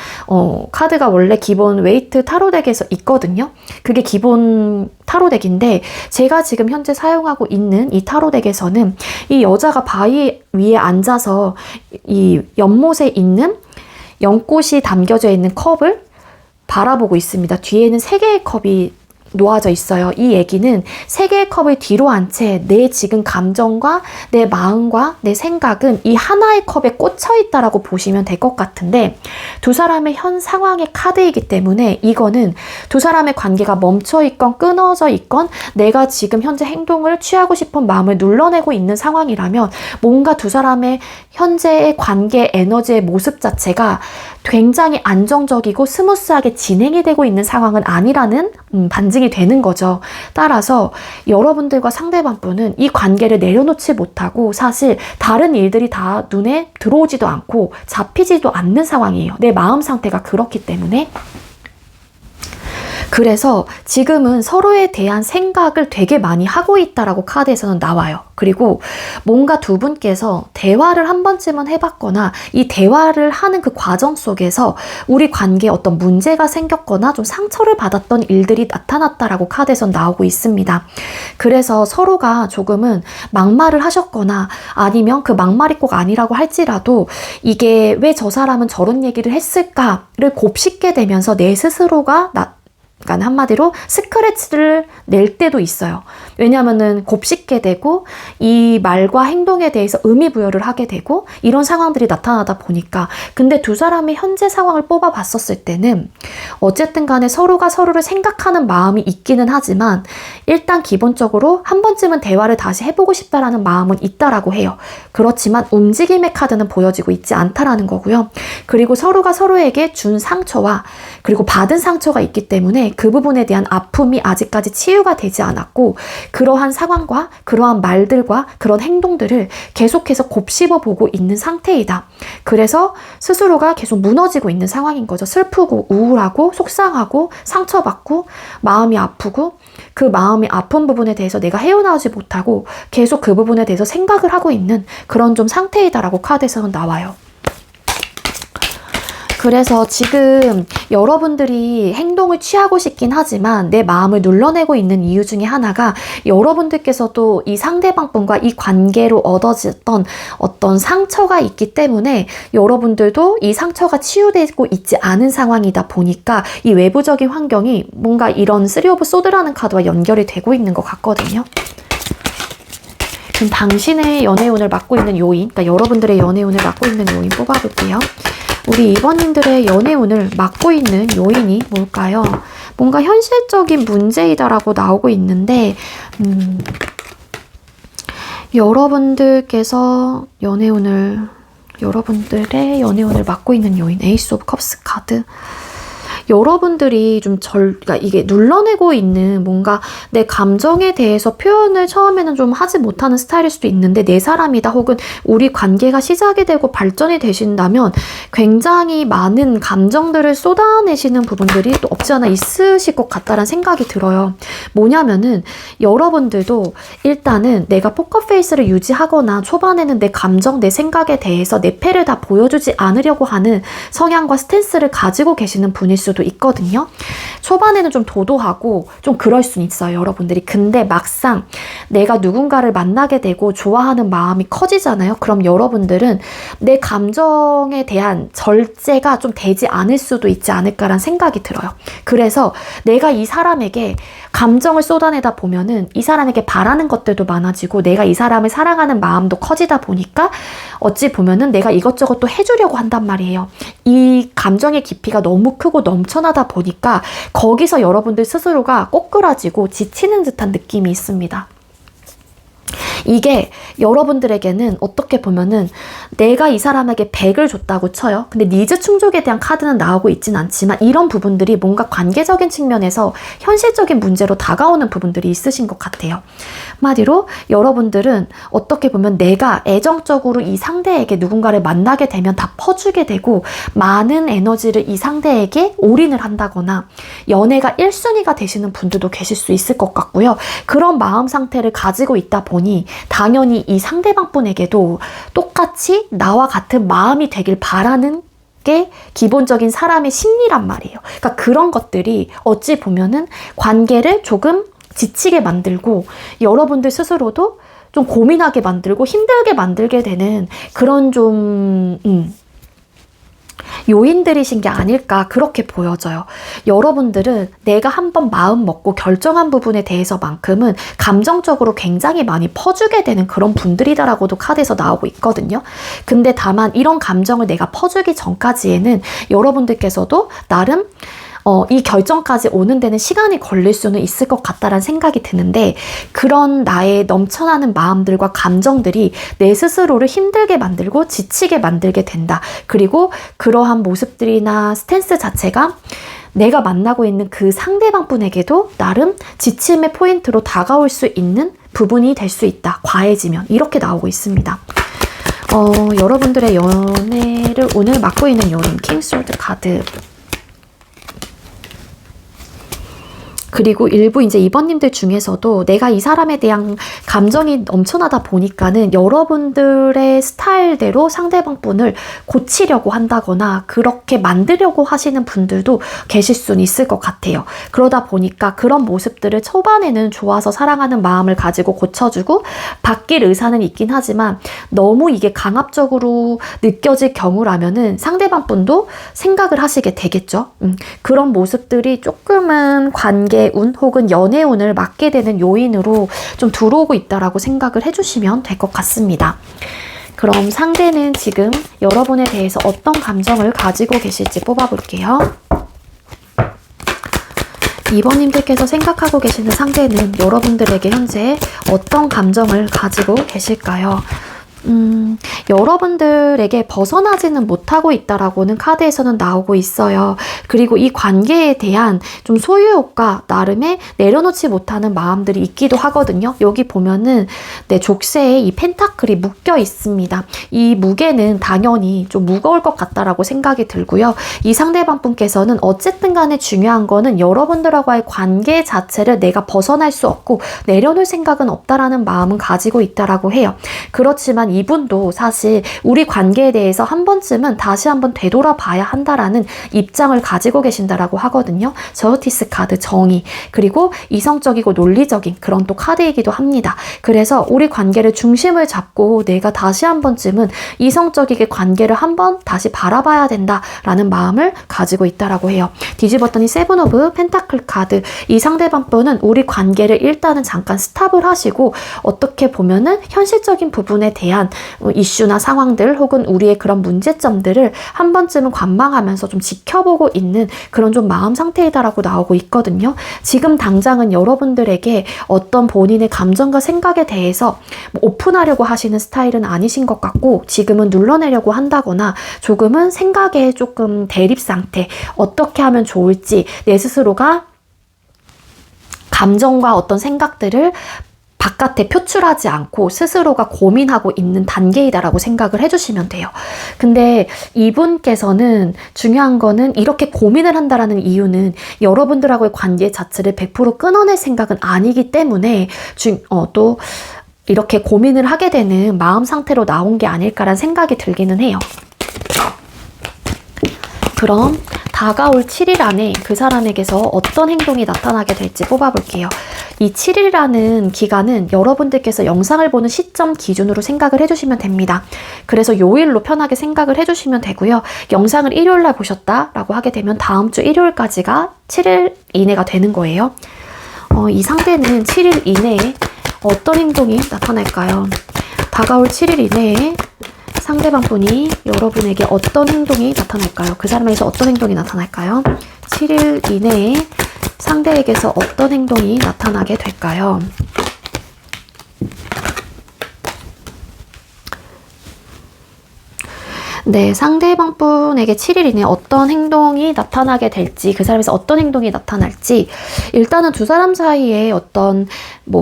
카드가 원래 기본 웨이트 타로덱에서 있거든요. 그게 기본 타로덱인데 제가 지금 현재 사용하고 있는 이 타로덱에서는 이 여자가 바위 위에 앉아서 이 연못에 있는 연꽃이 담겨져 있는 컵을 바라보고 있습니다. 뒤에는 3개의 컵이 놓아져 있어요. 이 얘기는 3개의 컵을 뒤로 한 채 내 지금 감정과 내 마음과 내 생각은 이 하나의 컵에 꽂혀 있다라고 보시면 될 것 같은데 두 사람의 현 상황의 카드이기 때문에 이거는 두 사람의 관계가 멈춰 있건 끊어져 있건 내가 지금 현재 행동을 취하고 싶은 마음을 눌러내고 있는 상황이라면 뭔가 두 사람의 현재의 관계 에너지의 모습 자체가 굉장히 안정적이고 스무스하게 진행이 되고 있는 상황은 아니라는 반증이 되는 거죠. 따라서 여러분들과 상대방 분은 이 관계를 내려놓지 못하고 사실 다른 일들이 다 눈에 들어오지도 않고 잡히지도 않는 상황이에요. 내 마음 상태가 그렇기 때문에. 그래서 지금은 서로에 대한 생각을 되게 많이 하고 있다라고 카드에서는 나와요. 그리고 뭔가 두 분께서 대화를 한 번쯤은 해봤거나 이 대화를 하는 그 과정 속에서 우리 관계에 어떤 문제가 생겼거나 좀 상처를 받았던 일들이 나타났다라고 카드에선 나오고 있습니다. 그래서 서로가 조금은 막말을 하셨거나 아니면 그 막말이 꼭 아니라고 할지라도 이게 왜 저 사람은 저런 얘기를 했을까를 곱씹게 되면서 내 스스로가 그러니까 한마디로 스크래치를 낼 때도 있어요. 왜냐하면은 곱씹게 되고 이 말과 행동에 대해서 의미 부여를 하게 되고 이런 상황들이 나타나다 보니까 근데 두 사람의 현재 상황을 뽑아 봤었을 때는 어쨌든 간에 서로가 서로를 생각하는 마음이 있기는 하지만 일단 기본적으로 한 번쯤은 대화를 다시 해보고 싶다라는 마음은 있다라고 해요. 그렇지만 움직임의 카드는 보여지고 있지 않다라는 거고요. 그리고 서로가 서로에게 준 상처와 그리고 받은 상처가 있기 때문에 그 부분에 대한 아픔이 아직까지 치유가 되지 않았고 그러한 상황과 그러한 말들과 그런 행동들을 계속해서 곱씹어 보고 있는 상태이다. 그래서 스스로가 계속 무너지고 있는 상황인 거죠. 슬프고 우울하고 속상하고 상처받고 마음이 아프고 그 마음이 아픈 부분에 대해서 내가 헤어나오지 못하고 계속 그 부분에 대해서 생각을 하고 있는 그런 좀 상태이다라고 카드에서는 나와요. 그래서 지금 여러분들이 행동을 취하고 싶긴 하지만 내 마음을 눌러내고 있는 이유 중에 하나가 여러분들께서도 이 상대방 분과 이 관계로 얻어졌던 어떤 상처가 있기 때문에 여러분들도 이 상처가 치유되고 있지 않은 상황이다 보니까 이 외부적인 환경이 뭔가 이런 3 오브 소드라는 카드와 연결이 되고 있는 것 같거든요. 그럼 당신의 연애운을 맡고 있는 요인, 그러니까 여러분들의 연애운을 맡고 있는 요인 뽑아볼게요. 우리 2번님들의 연애운을 맡고 있는 요인이 뭘까요? 뭔가 현실적인 문제이다라고 나오고 있는데 여러분들의 연애운을 맡고 있는 요인, 에이스 오브 컵스 카드. 여러분들이 좀 그러니까 이게 눌러내고 있는 뭔가 내 감정에 대해서 표현을 처음에는 좀 하지 못하는 스타일일 수도 있는데 내 사람이다 혹은 우리 관계가 시작이 되고 발전이 되신다면 굉장히 많은 감정들을 쏟아내시는 부분들이 또 없지 않아 있으실 것 같다는 생각이 들어요. 뭐냐면은 여러분들도 일단은 내가 포커페이스를 유지하거나 초반에는 내 감정, 내 생각에 대해서 내 패를 다 보여주지 않으려고 하는 성향과 스탠스를 가지고 계시는 분일 수도 있거든요. 초반에는 좀 도도하고 좀 그럴 수는 있어요, 여러분들이. 근데 막상 내가 누군가를 만나게 되고 좋아하는 마음이 커지잖아요. 그럼 여러분들은 내 감정에 대한 절제가 좀 되지 않을 수도 있지 않을까라는 생각이 들어요. 그래서 내가 이 사람에게 감정을 쏟아내다 보면은 이 사람에게 바라는 것들도 많아지고 내가 이 사람을 사랑하는 마음도 커지다 보니까 어찌 보면은 내가 이것저것 또 해주려고 한단 말이에요. 이 감정의 깊이가 너무 크고 넘쳐나다 보니까 거기서 여러분들 스스로가 꼬꾸라지고 지치는 듯한 느낌이 있습니다. 이게 여러분들에게는 어떻게 보면은 내가 이 사람에게 100을 줬다고 쳐요. 근데 니즈 충족에 대한 카드는 나오고 있진 않지만 이런 부분들이 뭔가 관계적인 측면에서 현실적인 문제로 다가오는 부분들이 있으신 것 같아요. 한마디로 여러분들은 어떻게 보면 내가 애정적으로 이 상대에게 누군가를 만나게 되면 다 퍼주게 되고 많은 에너지를 이 상대에게 올인을 한다거나 연애가 1순위가 되시는 분들도 계실 수 있을 것 같고요. 그런 마음 상태를 가지고 있다 보니 당연히 이 상대방 분에게도 똑같이 나와 같은 마음이 되길 바라는 게 기본적인 사람의 심리란 말이에요. 그러니까 그런 것들이 어찌 보면은 관계를 조금 지치게 만들고 여러분들 스스로도 좀 고민하게 만들고 힘들게 만들게 되는 그런 좀 요인들이신 게 아닐까 그렇게 보여져요. 여러분들은 내가 한번 마음 먹고 결정한 부분에 대해서만큼은 감정적으로 굉장히 많이 퍼주게 되는 그런 분들이다라고도 카드에서 나오고 있거든요. 근데 다만 이런 감정을 내가 퍼주기 전까지에는 여러분들께서도 나름 이 결정까지 오는 데는 시간이 걸릴 수는 있을 것 같다라는 생각이 드는데 그런 나의 넘쳐나는 마음들과 감정들이 내 스스로를 힘들게 만들고 지치게 만들게 된다. 그리고 그러한 모습들이나 스탠스 자체가 내가 만나고 있는 그 상대방 분에게도 나름 지침의 포인트로 다가올 수 있는 부분이 될 수 있다. 과해지면. 이렇게 나오고 있습니다. 여러분들의 연애를 오늘 맡고 있는 요인 킹소드 카드. 그리고 일부 이제 2번님들 중에서도 내가 이 사람에 대한 감정이 넘쳐나다 보니까는 여러분들의 스타일대로 상대방 분을 고치려고 한다거나 그렇게 만들려고 하시는 분들도 계실 수는 있을 것 같아요. 그러다 보니까 그런 모습들을 초반에는 좋아서 사랑하는 마음을 가지고 고쳐주고 바뀔 의사는 있긴 하지만 너무 이게 강압적으로 느껴질 경우라면은 상대방 분도 생각을 하시게 되겠죠. 그런 모습들이 조금은 관계 운 혹은 연애운을 맡게 되는 요인으로 좀 들어오고 있다라고 생각을 해주시면 될 것 같습니다. 그럼 상대는 지금 여러분에 대해서 어떤 감정을 가지고 계실지 뽑아볼게요. 2번님들께서 생각하고 계시는 상대는 여러분들에게 현재 어떤 감정을 가지고 계실까요? 여러분들에게 벗어나지는 못하고 있다라고는 카드에서는 나오고 있어요. 그리고 이 관계에 대한 좀 소유욕과 나름의 내려놓지 못하는 마음들이 있기도 하거든요. 여기 보면은 내 족쇄에 이 펜타클이 묶여 있습니다. 이 무게는 당연히 좀 무거울 것 같다라고 생각이 들고요. 이 상대방 분께서는 어쨌든 간에 중요한 거는 여러분들하고의 관계 자체를 내가 벗어날 수 없고 내려놓을 생각은 없다라는 마음은 가지고 있다라고 해요. 그렇지만 이분도 사실 우리 관계에 대해서 한 번쯤은 다시 한번 되돌아봐야 한다라는 입장을 가지고 계신다라고 하거든요. 저스티스 카드 정의, 그리고 이성적이고 논리적인 그런 또 카드이기도 합니다. 그래서 우리 관계를 중심을 잡고 내가 다시 한 번쯤은 이성적이게 관계를 한번 다시 바라봐야 된다라는 마음을 가지고 있다라고 해요. 뒤집었더니 세븐 오브 펜타클 카드, 이 상대방 분은 우리 관계를 일단은 잠깐 스탑을 하시고 어떻게 보면은 현실적인 부분에 대한 이슈나 상황들 혹은 우리의 그런 문제점들을 한 번쯤은 관망하면서 좀 지켜보고 있는 그런 좀 마음 상태이다라고 나오고 있거든요. 지금 당장은 여러분들에게 어떤 본인의 감정과 생각에 대해서 오픈하려고 하시는 스타일은 아니신 것 같고, 지금은 눌러내려고 한다거나 조금은 생각에 조금 대립 상태, 어떻게 하면 좋을지 내 스스로가 감정과 어떤 생각들을 바깥에 표출하지 않고 스스로가 고민하고 있는 단계이다라고 생각을 해주시면 돼요. 근데 이분께서는 중요한 거는 이렇게 고민을 한다라는 이유는 여러분들하고의 관계 자체를 100% 끊어낼 생각은 아니기 때문에 또 이렇게 고민을 하게 되는 마음 상태로 나온 게 아닐까라는 생각이 들기는 해요. 그럼 다가올 7일 안에 그 사람에게서 어떤 행동이 나타나게 될지 뽑아볼게요. 이 7일이라는 기간은 여러분들께서 영상을 보는 시점 기준으로 생각을 해주시면 됩니다. 그래서 요일로 편하게 생각을 해주시면 되고요. 영상을 일요일날 보셨다라고 하게 되면 다음 주 일요일까지가 7일 이내가 되는 거예요. 이 상대는 7일 이내에 어떤 행동이 나타날까요? 다가올 7일 이내에 상대방 분이 여러분에게 어떤 행동이 나타날까요? 그 사람에게서 어떤 행동이 나타날까요? 7일 이내에 상대에게서 어떤 행동이 나타나게 될까요? 네, 상대방 분에게 7일 이내에 어떤 행동이 나타나게 될지, 그 사람에서 어떤 행동이 나타날지, 일단은 두 사람 사이에 어떤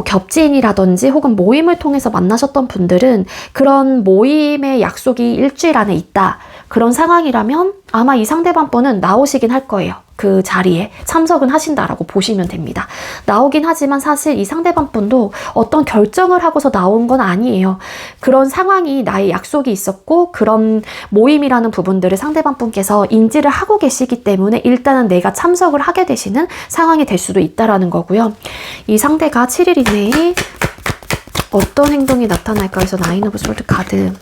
겹지인이라든지 혹은 모임을 통해서 만나셨던 분들은 그런 모임의 약속이 일주일 안에 있다, 그런 상황이라면 아마 이 상대방 분은 나오시긴 할 거예요. 그 자리에 참석은 하신다라고 보시면 됩니다. 나오긴 하지만 사실 이 상대방 분도 어떤 결정을 하고서 나온 건 아니에요. 그런 상황이 나의 약속이 있었고 그런 모임이라는 부분들을 상대방 분께서 인지를 하고 계시기 때문에 일단은 내가 참석을 하게 되시는 상황이 될 수도 있다라는 거고요. 이 상대가 7일 이내에 어떤 행동이 나타날까 해서 나인 오브 스워드 카드.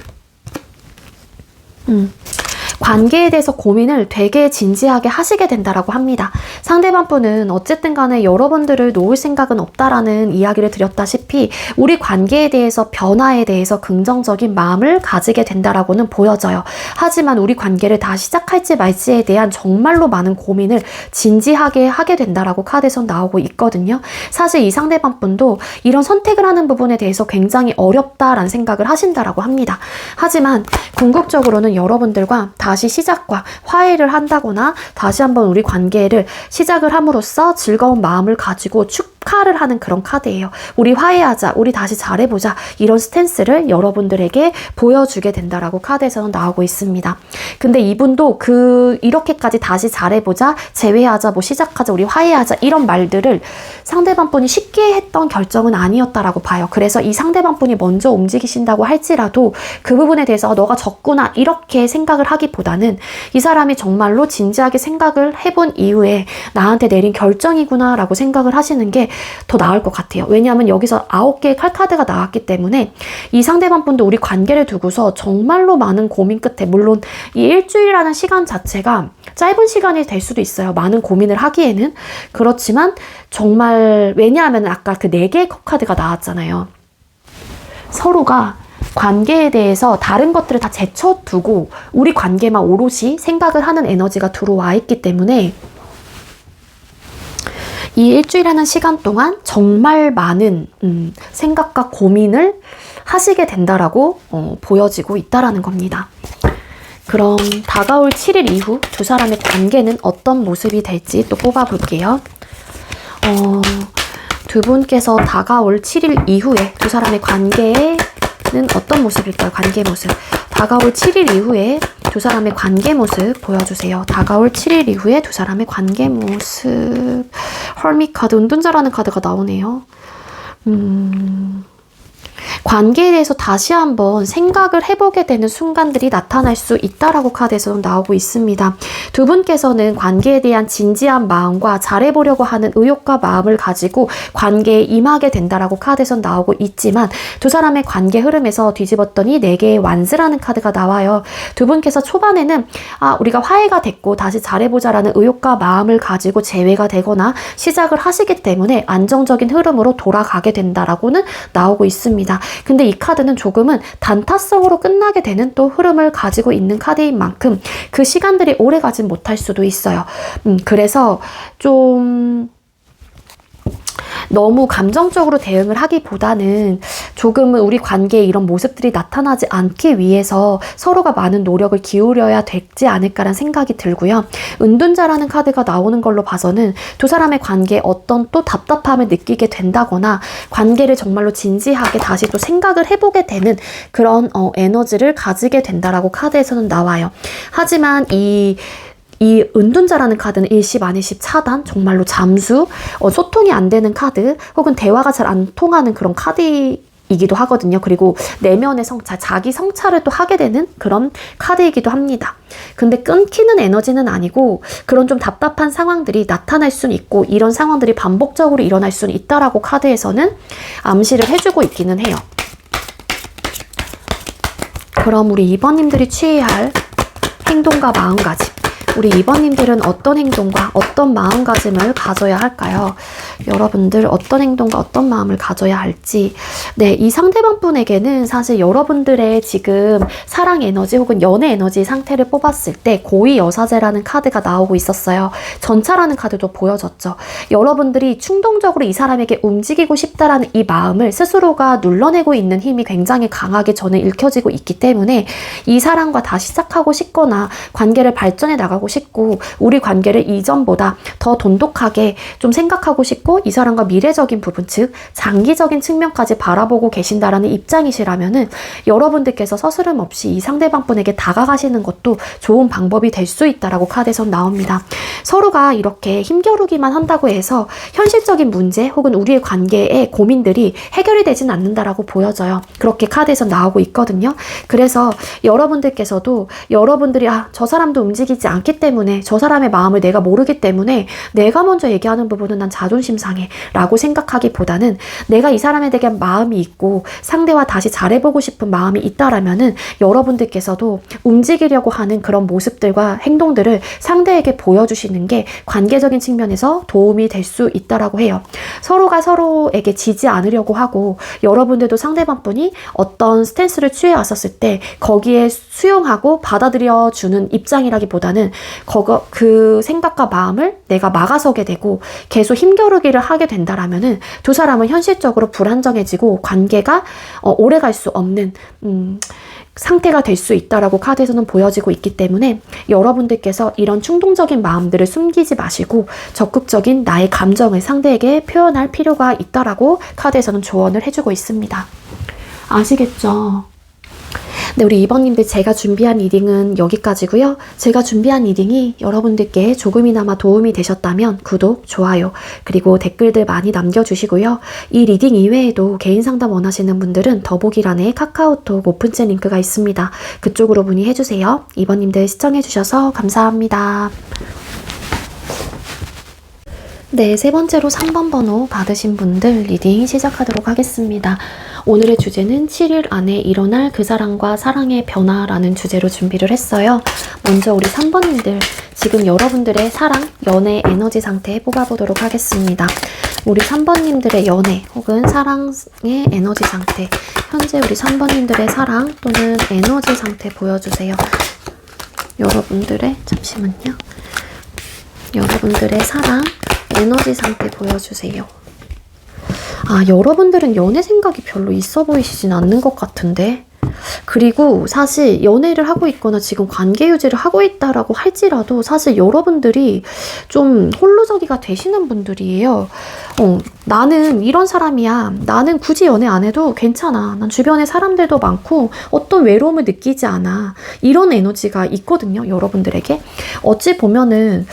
관계에 대해서 고민을 되게 진지하게 하시게 된다라고 합니다. 상대방 분은 어쨌든 간에 여러분들을 놓을 생각은 없다라는 이야기를 드렸다시피 우리 관계에 대해서, 변화에 대해서 긍정적인 마음을 가지게 된다라고는 보여져요. 하지만 우리 관계를 다시 시작할지 말지에 대한 정말로 많은 고민을 진지하게 하게 된다라고 카드에서 나오고 있거든요. 사실 이 상대방 분도 이런 선택을 하는 부분에 대해서 굉장히 어렵다라는 생각을 하신다라고 합니다. 하지만 궁극적으로는 여러분들과 다시 시작과 화해를 한다거나 다시 한번 우리 관계를 시작을 함으로써 즐거운 마음을 가지고 축하를 하는 그런 카드예요. 우리 화해하자, 우리 다시 잘해보자, 이런 스탠스를 여러분들에게 보여주게 된다라고 카드에서는 나오고 있습니다. 근데 이분도 이렇게까지 다시 잘해보자, 재회하자, 시작하자, 우리 화해하자, 이런 말들을 상대방 분이 쉽게 했던 결정은 아니었다라고 봐요. 그래서 이 상대방 분이 먼저 움직이신다고 할지라도 그 부분에 대해서 너가 졌구나 이렇게 생각을 하기보다는 이 사람이 정말로 진지하게 생각을 해본 이후에 나한테 내린 결정이구나 라고 생각을 하시는 게 더 나을 것 같아요. 왜냐하면 여기서 9개의 칼카드가 나왔기 때문에 이 상대방 분도 우리 관계를 두고서 정말로 많은 고민 끝에, 물론 이 일주일이라는 시간 자체가 짧은 시간이 될 수도 있어요. 많은 고민을 하기에는. 그렇지만 정말, 왜냐하면 아까 그 4개의 카드가 나왔잖아요. 서로가 관계에 대해서 다른 것들을 다 제쳐두고 우리 관계만 오롯이 생각을 하는 에너지가 들어와 있기 때문에 이 일주일이라는 시간 동안 정말 많은 생각과 고민을 하시게 된다라고 보여지고 있다라는 겁니다. 그럼 다가올 7일 이후 두 사람의 관계는 어떤 모습이 될지 또 뽑아볼게요. 두 분께서 다가올 7일 이후에 두 사람의 관계는 어떤 모습일까요? 관계 모습. 다가올 7일 이후에 두 사람의 관계 모습 보여주세요. 다가올 7일 이후에 두 사람의 관계 모습. 헐밋 카드, 은둔자라는 카드가 나오네요. 관계에 대해서 다시 한번 생각을 해보게 되는 순간들이 나타날 수 있다라고 카드에서는 나오고 있습니다. 두 분께서는 관계에 대한 진지한 마음과 잘해보려고 하는 의욕과 마음을 가지고 관계에 임하게 된다라고 카드에서는 나오고 있지만 두 사람의 관계 흐름에서 뒤집었더니 4개의 완스라는 카드가 나와요. 두 분께서 초반에는 우리가 화해가 됐고 다시 잘해보자라는 의욕과 마음을 가지고 재회가 되거나 시작을 하시기 때문에 안정적인 흐름으로 돌아가게 된다라고는 나오고 있습니다. 근데 이 카드는 조금은 단타성으로 끝나게 되는 또 흐름을 가지고 있는 카드인 만큼 그 시간들이 오래 가진 못할 수도 있어요. 그래서 좀 너무 감정적으로 대응을 하기보다는 조금은 우리 관계에 이런 모습들이 나타나지 않기 위해서 서로가 많은 노력을 기울여야 되지 않을까라는 생각이 들고요. 은둔자라는 카드가 나오는 걸로 봐서는 두 사람의 관계에 어떤 또 답답함을 느끼게 된다거나 관계를 정말로 진지하게 다시 또 생각을 해보게 되는 그런 에너지를 가지게 된다라고 카드에서는 나와요. 하지만 이 은둔자라는 카드는 일십 안일십 차단, 정말로 잠수, 소통이 안 되는 카드, 혹은 대화가 잘 안 통하는 그런 카드이기도 하거든요. 그리고 내면의 성찰, 자기 성찰을 또 하게 되는 그런 카드이기도 합니다. 근데 끊기는 에너지는 아니고 그런 좀 답답한 상황들이 나타날 수는 있고 이런 상황들이 반복적으로 일어날 수는 있다라고 카드에서는 암시를 해주고 있기는 해요. 그럼 우리 2번님들이 취해야 할 행동과 마음가짐, 우리 2번님들은 어떤 행동과 어떤 마음가짐을 가져야 할까요? 여러분들 어떤 행동과 어떤 마음을 가져야 할지. 네, 이 상대방 분에게는 사실 여러분들의 지금 사랑 에너지 혹은 연애 에너지 상태를 뽑았을 때 고위 여사제라는 카드가 나오고 있었어요. 전차라는 카드도 보여졌죠. 여러분들이 충동적으로 이 사람에게 움직이고 싶다라는 이 마음을 스스로가 눌러내고 있는 힘이 굉장히 강하게 저는 읽혀지고 있기 때문에 이 사람과 다시 시작하고 싶거나 관계를 발전해 나가고 싶고 우리 관계를 이전보다 더 돈독하게 좀 생각하고 싶고 이 사람과 미래적인 부분, 즉 장기적인 측면까지 바라보고 계신다라는 입장이시라면은 여러분들께서 서스름 없이 이 상대방 분에게 다가가시는 것도 좋은 방법이 될 수 있다라고 카드에서 나옵니다. 서로가 이렇게 힘겨루기만 한다고 해서 현실적인 문제 혹은 우리의 관계의 고민들이 해결이 되진 않는다라고 보여져요. 그렇게 카드에서 나오고 있거든요. 그래서 여러분들께서도 여러분들이 저 사람도 움직이지 않기 때문에 저 사람의 마음을 내가 모르기 때문에 내가 먼저 얘기하는 부분은 난 자존심 상해 라고 생각하기보다는 내가 이 사람에 대한 마음이 있고 상대와 다시 잘해보고 싶은 마음이 있다라면은 여러분들께서도 움직이려고 하는 그런 모습들과 행동들을 상대에게 보여주시는 게 관계적인 측면에서 도움이 될 수 있다라고 해요. 서로가 서로에게 지지 않으려고 하고 여러분들도 상대방 분이 어떤 스탠스를 취해 왔었을 때 거기에 수용하고 받아들여주는 입장이라기보다는 그 생각과 마음을 내가 막아서게 되고 계속 힘겨루기를 하게 된다라면은 두 사람은 현실적으로 불안정해지고 관계가 오래 갈 수 없는 상태가 될 수 있다라고 카드에서는 보여지고 있기 때문에 여러분들께서 이런 충동적인 마음들을 숨기지 마시고 적극적인 나의 감정을 상대에게 표현할 필요가 있다라고 카드에서는 조언을 해주고 있습니다. 아시겠죠? 네, 우리 2번님들 제가 준비한 리딩은 여기까지고요. 제가 준비한 리딩이 여러분들께 조금이나마 도움이 되셨다면 구독, 좋아요, 그리고 댓글들 많이 남겨주시고요. 이 리딩 이외에도 개인 상담 원하시는 분들은 더보기란에 카카오톡 오픈챗 링크가 있습니다. 그쪽으로 문의해주세요. 2번님들 시청해주셔서 감사합니다. 네, 세 번째로 3번 번호 받으신 분들 리딩 시작하도록 하겠습니다. 오늘의 주제는 7일 안에 일어날 그 사람과 사랑의 변화라는 주제로 준비를 했어요. 먼저 우리 3번님들 지금 여러분들의 사랑, 연애 에너지 상태 뽑아보도록 하겠습니다. 우리 3번님들의 연애 혹은 사랑의 에너지 상태, 현재 우리 3번님들의 사랑 또는 에너지 상태 보여주세요. 여러분들의, 잠시만요. 여러분들의 사랑, 에너지 상태 보여주세요. 여러분들은 연애 생각이 별로 있어 보이시진 않는 것 같은데, 그리고 사실 연애를 하고 있거나 지금 관계 유지를 하고 있다라고 할지라도 사실 여러분들이 좀 홀로저기가 되시는 분들이에요. 나는 이런 사람이야. 나는 굳이 연애 안 해도 괜찮아. 난 주변에 사람들도 많고 어떤 외로움을 느끼지 않아. 이런 에너지가 있거든요, 여러분들에게. 어찌 보면은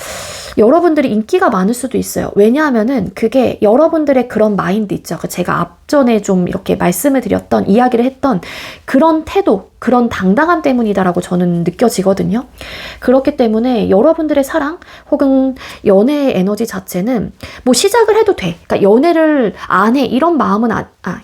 여러분들이 인기가 많을 수도 있어요. 왜냐하면은 그게 여러분들의 그런 마인드 있죠. 제가 앞전에 좀 이렇게 말씀을 드렸던, 이야기를 했던 그런 태도, 그런 당당함 때문이다라고 저는 느껴지거든요. 그렇기 때문에 여러분들의 사랑 혹은 연애의 에너지 자체는 뭐 시작을 해도 돼. 그러니까 연애를 안 해. 이런 마음은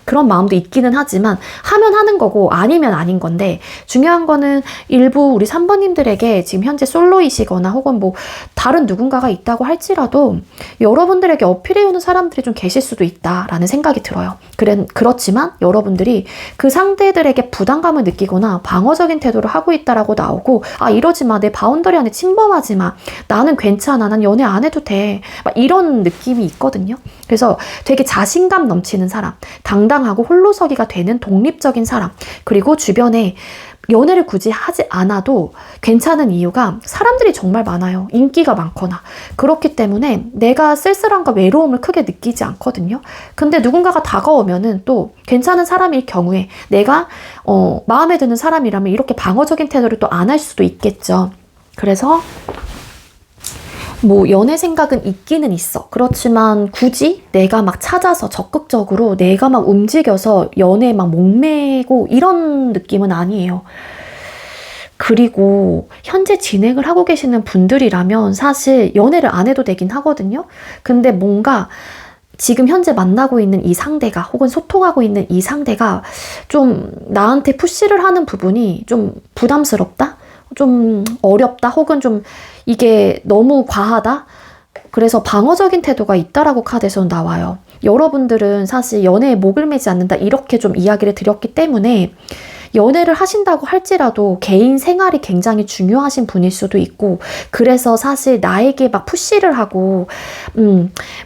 그런 마음도 있기는 하지만 하면 하는 거고 아니면 아닌 건데, 중요한 거는 일부 우리 3번님들에게 지금 현재 솔로이시거나 혹은 뭐 다른 누군가가 있다고 할지라도 여러분들에게 어필해오는 사람들이 좀 계실 수도 있다라는 생각이 들어요. 그렇지만 여러분들이 그 상대들에게 부담감을 느끼거나 방어적인 태도를 하고 있다라고 나오고, 이러지 마, 내 바운더리 안에 침범하지 마, 나는 괜찮아, 난 연애 안 해도 돼, 막 이런 느낌이 있거든요. 그래서 되게 자신감 넘치는 사람, 당당하고 홀로서기가 되는 독립적인 사람, 그리고 주변에 연애를 굳이 하지 않아도 괜찮은 이유가 사람들이 정말 많아요. 인기가 많거나. 그렇기 때문에 내가 쓸쓸함과 외로움을 크게 느끼지 않거든요. 근데 누군가가 다가오면은 또 괜찮은 사람일 경우에 내가 마음에 드는 사람이라면 이렇게 방어적인 태도를 또 안 할 수도 있겠죠. 그래서 뭐 연애 생각은 있기는 있어. 그렇지만 굳이 내가 막 찾아서 적극적으로 내가 막 움직여서 연애에 막 목매고 이런 느낌은 아니에요. 그리고 현재 진행을 하고 계시는 분들이라면 사실 연애를 안 해도 되긴 하거든요. 근데 뭔가 지금 현재 만나고 있는 이 상대가 혹은 소통하고 있는 이 상대가 좀 나한테 푸시를 하는 부분이 좀 부담스럽다? 좀 어렵다? 혹은 좀 이게 너무 과하다? 그래서 방어적인 태도가 있다라고 카드에서 나와요. 여러분들은 사실 연애에 목을 매지 않는다 이렇게 좀 이야기를 드렸기 때문에 연애를 하신다고 할지라도 개인 생활이 굉장히 중요하신 분일 수도 있고, 그래서 사실 나에게 막 푸시를 하고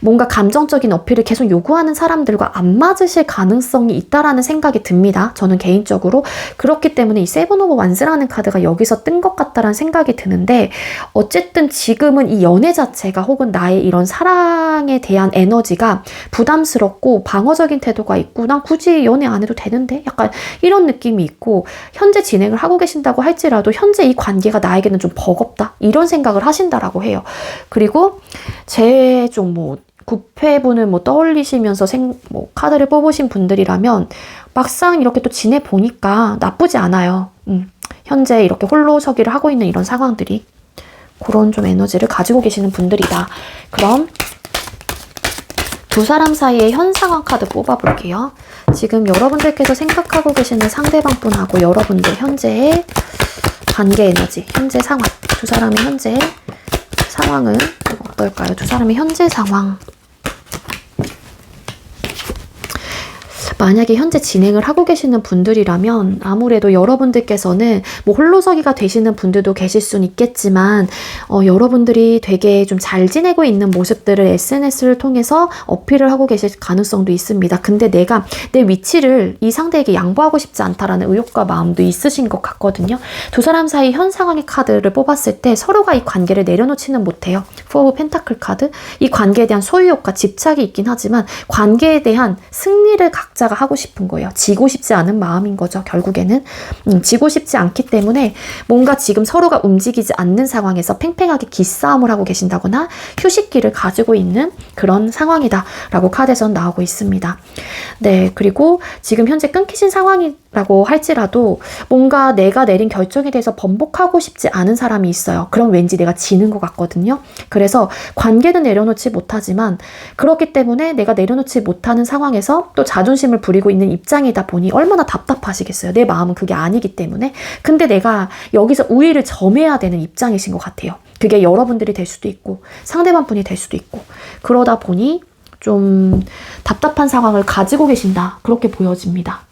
뭔가 감정적인 어필을 계속 요구하는 사람들과 안 맞으실 가능성이 있다라는 생각이 듭니다. 저는 개인적으로. 그렇기 때문에 이 세븐 오브 완스라는 카드가 여기서 뜬 것 같다라는 생각이 드는데, 어쨌든 지금은 이 연애 자체가 혹은 나의 이런 사랑에 대한 에너지가 부담스럽고 방어적인 태도가 있고, 난 굳이 연애 안 해도 되는데? 약간 이런 느낌이 있고, 현재 진행을 하고 계신다고 할지라도 현재 이 관계가 나에게는 좀 버겁다 이런 생각을 하신다라고 해요. 그리고 제 좀 뭐 구패분을 뭐 떠올리시면서 뭐 카드를 뽑으신 분들이라면 막상 이렇게 또 지내 보니까 나쁘지 않아요. 현재 이렇게 홀로서기를 하고 있는 이런 상황들이 그런 좀 에너지를 가지고 계시는 분들이다. 그럼 두 사람 사이의 현 상황 카드 뽑아볼게요. 지금 여러분들께서 생각하고 계시는 상대방 분하고 여러분들 현재의 관계 에너지, 현재 상황, 두 사람의 현재 상황은 어떨까요? 두 사람의 현재 상황. 만약에 현재 진행을 하고 계시는 분들이라면 아무래도 여러분들께서는 뭐 홀로서기가 되시는 분들도 계실 수는 있겠지만 여러분들이 되게 좀 잘 지내고 있는 모습들을 SNS를 통해서 어필을 하고 계실 가능성도 있습니다. 근데 내가 내 위치를 이 상대에게 양보하고 싶지 않다라는 의욕과 마음도 있으신 것 같거든요. 두 사람 사이 현 상황의 카드를 뽑았을 때 서로가 이 관계를 내려놓지는 못해요. 포 오브 펜타클 카드. 이 관계에 대한 소유욕과 집착이 있긴 하지만 관계에 대한 승리를 각자 하고 싶은 거예요. 지고 싶지 않은 마음인 거죠. 결국에는 지고 싶지 않기 때문에 뭔가 지금 서로가 움직이지 않는 상황에서 팽팽하게 기싸움을 하고 계신다거나 휴식기를 가지고 있는 그런 상황이다 라고 카드에선 나오고 있습니다. 네, 그리고 지금 현재 끊기신 상황이라고 할지라도 뭔가 내가 내린 결정에 대해서 번복하고 싶지 않은 사람이 있어요. 그럼 왠지 내가 지는 것 같거든요. 그래서 관계는 내려놓지 못하지만 그렇기 때문에 내가 내려놓지 못하는 상황에서 또 자존심을 부리고 있는 입장이다 보니 얼마나 답답하시겠어요. 내 마음은 그게 아니기 때문에. 근데 내가 여기서 우위를 점해야 되는 입장이신 것 같아요. 그게 여러분들이 될 수도 있고 상대방 분이 될 수도 있고, 그러다 보니 좀 답답한 상황을 가지고 계신다 그렇게 보여집니다.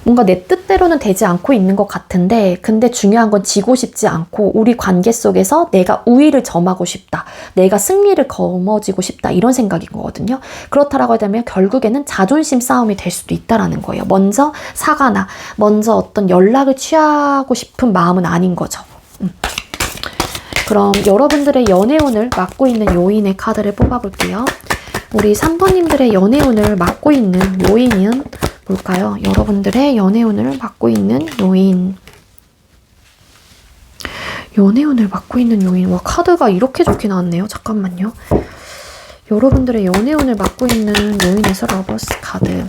뭔가 내 뜻대로는 되지 않고 있는 것 같은데, 근데 중요한 건 지고 싶지 않고 우리 관계 속에서 내가 우위를 점하고 싶다, 내가 승리를 거머쥐고 싶다 이런 생각인 거거든요. 그렇다라고 하면 결국에는 자존심 싸움이 될 수도 있다라는 거예요. 먼저 사과나 먼저 어떤 연락을 취하고 싶은 마음은 아닌 거죠. 그럼 여러분들의 연애운을 맡고 있는 요인의 카드를 뽑아볼게요. 우리 3번님들의 연애운을 맡고 있는 요인은 뭘까요? 여러분들의 연애운을 맡고 있는 요인. 연애운을 맡고 있는 요인. 와, 카드가 이렇게 좋게 나왔네요. 잠깐만요. 여러분들의 연애운을 맡고 있는 요인에서 러버스 카드.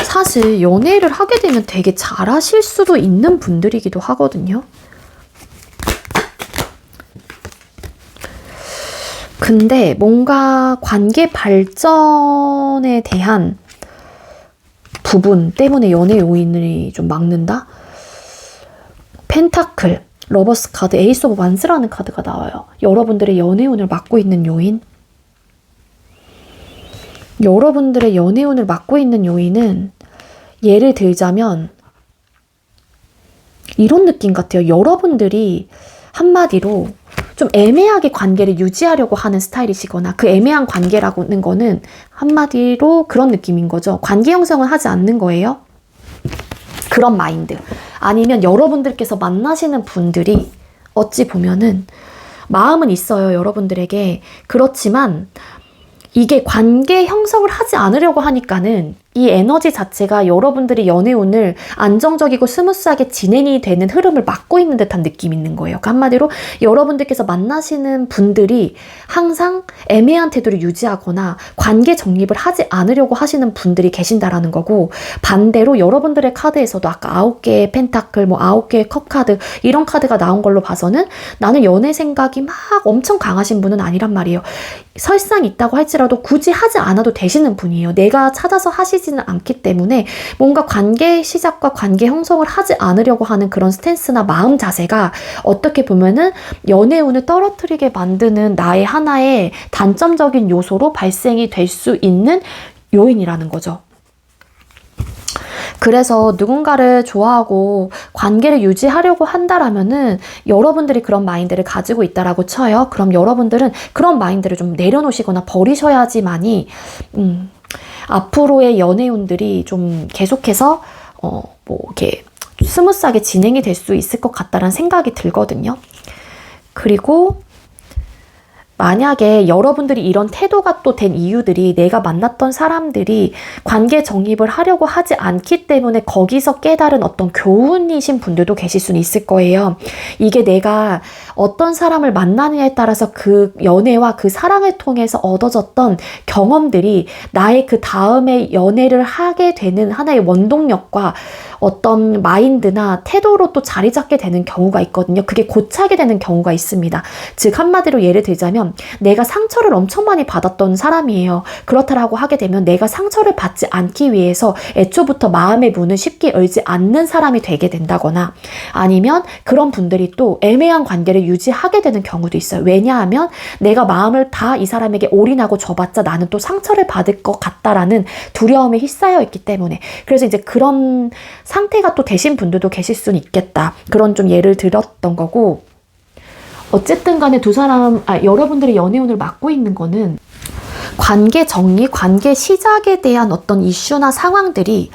사실 연애를 하게 되면 되게 잘하실 수도 있는 분들이기도 하거든요. 근데 뭔가 관계 발전에 대한 부분 때문에 연애 요인을 좀 막는다? 펜타클, 러버스 카드, 에이스 오브 완스라는 카드가 나와요. 여러분들의 연애운을 막고 있는 요인? 여러분들의 연애운을 막고 있는 요인은 예를 들자면 이런 느낌 같아요. 여러분들이 한마디로 좀 애매하게 관계를 유지하려고 하는 스타일이시거나 그 애매한 관계라는 거는 한마디로 그런 느낌인 거죠. 관계 형성은 하지 않는 거예요. 그런 마인드. 아니면 여러분들께서 만나시는 분들이 어찌 보면은 마음은 있어요. 여러분들에게. 그렇지만 이게 관계 형성을 하지 않으려고 하니까는 이 에너지 자체가 여러분들이 연애운을 안정적이고 스무스하게 진행이 되는 흐름을 막고 있는 듯한 느낌이 있는 거예요. 그러니까 한마디로 여러분들께서 만나시는 분들이 항상 애매한 태도를 유지하거나 관계 정립을 하지 않으려고 하시는 분들이 계신다라는 거고, 반대로 여러분들의 카드에서도 아까 9개의 펜타클, 뭐 9개의 컵 카드 이런 카드가 나온 걸로 봐서는 나는 연애 생각이 막 엄청 강하신 분은 아니란 말이에요. 설상 있다고 할지라도 굳이 하지 않아도 되시는 분이에요. 내가 찾아서 하시지는 않기 때문에 뭔가 관계 시작과 관계 형성을 하지 않으려고 하는 그런 스탠스나 마음 자세가 어떻게 보면은 연애운을 떨어뜨리게 만드는 나의 하나의 단점적인 요소로 발생이 될 수 있는 요인이라는 거죠. 그래서 누군가를 좋아하고 관계를 유지하려고 한다라면은 여러분들이 그런 마인드를 가지고 있다라고 쳐요. 그럼 여러분들은 그런 마인드를 좀 내려놓으시거나 버리셔야지만이 앞으로의 연애운들이 좀 계속해서 뭐 이렇게 스무스하게 진행이 될 수 있을 것 같다라는 생각이 들거든요. 그리고 만약에 여러분들이 이런 태도가 또 된 이유들이 내가 만났던 사람들이 관계 정립을 하려고 하지 않기 때문에 거기서 깨달은 어떤 교훈이신 분들도 계실 수는 있을 거예요. 이게 내가 어떤 사람을 만나느냐에 따라서 그 연애와 그 사랑을 통해서 얻어졌던 경험들이 나의 그 다음에 연애를 하게 되는 하나의 원동력과 어떤 마인드나 태도로 또 자리 잡게 되는 경우가 있거든요. 그게 고차게 되는 경우가 있습니다. 즉 한마디로 예를 들자면 내가 상처를 엄청 많이 받았던 사람이에요. 그렇다라고 하게 되면 내가 상처를 받지 않기 위해서 애초부터 마음의 문을 쉽게 열지 않는 사람이 되게 된다거나, 아니면 그런 분들이 또 애매한 관계를 유지하게 되는 경우도 있어요. 왜냐하면 내가 마음을 다 이 사람에게 올인하고 줘봤자 나는 또 상처를 받을 것 같다라는 두려움에 휩싸여 있기 때문에. 그래서 이제 그런 상태가 또 되신 분들도 계실 수는 있겠다. 그런 좀 예를 들었던 거고, 어쨌든 간에 여러분들의 연애운을 맡고 있는 거는 관계 정리, 관계 시작에 대한 어떤 이슈나 상황들을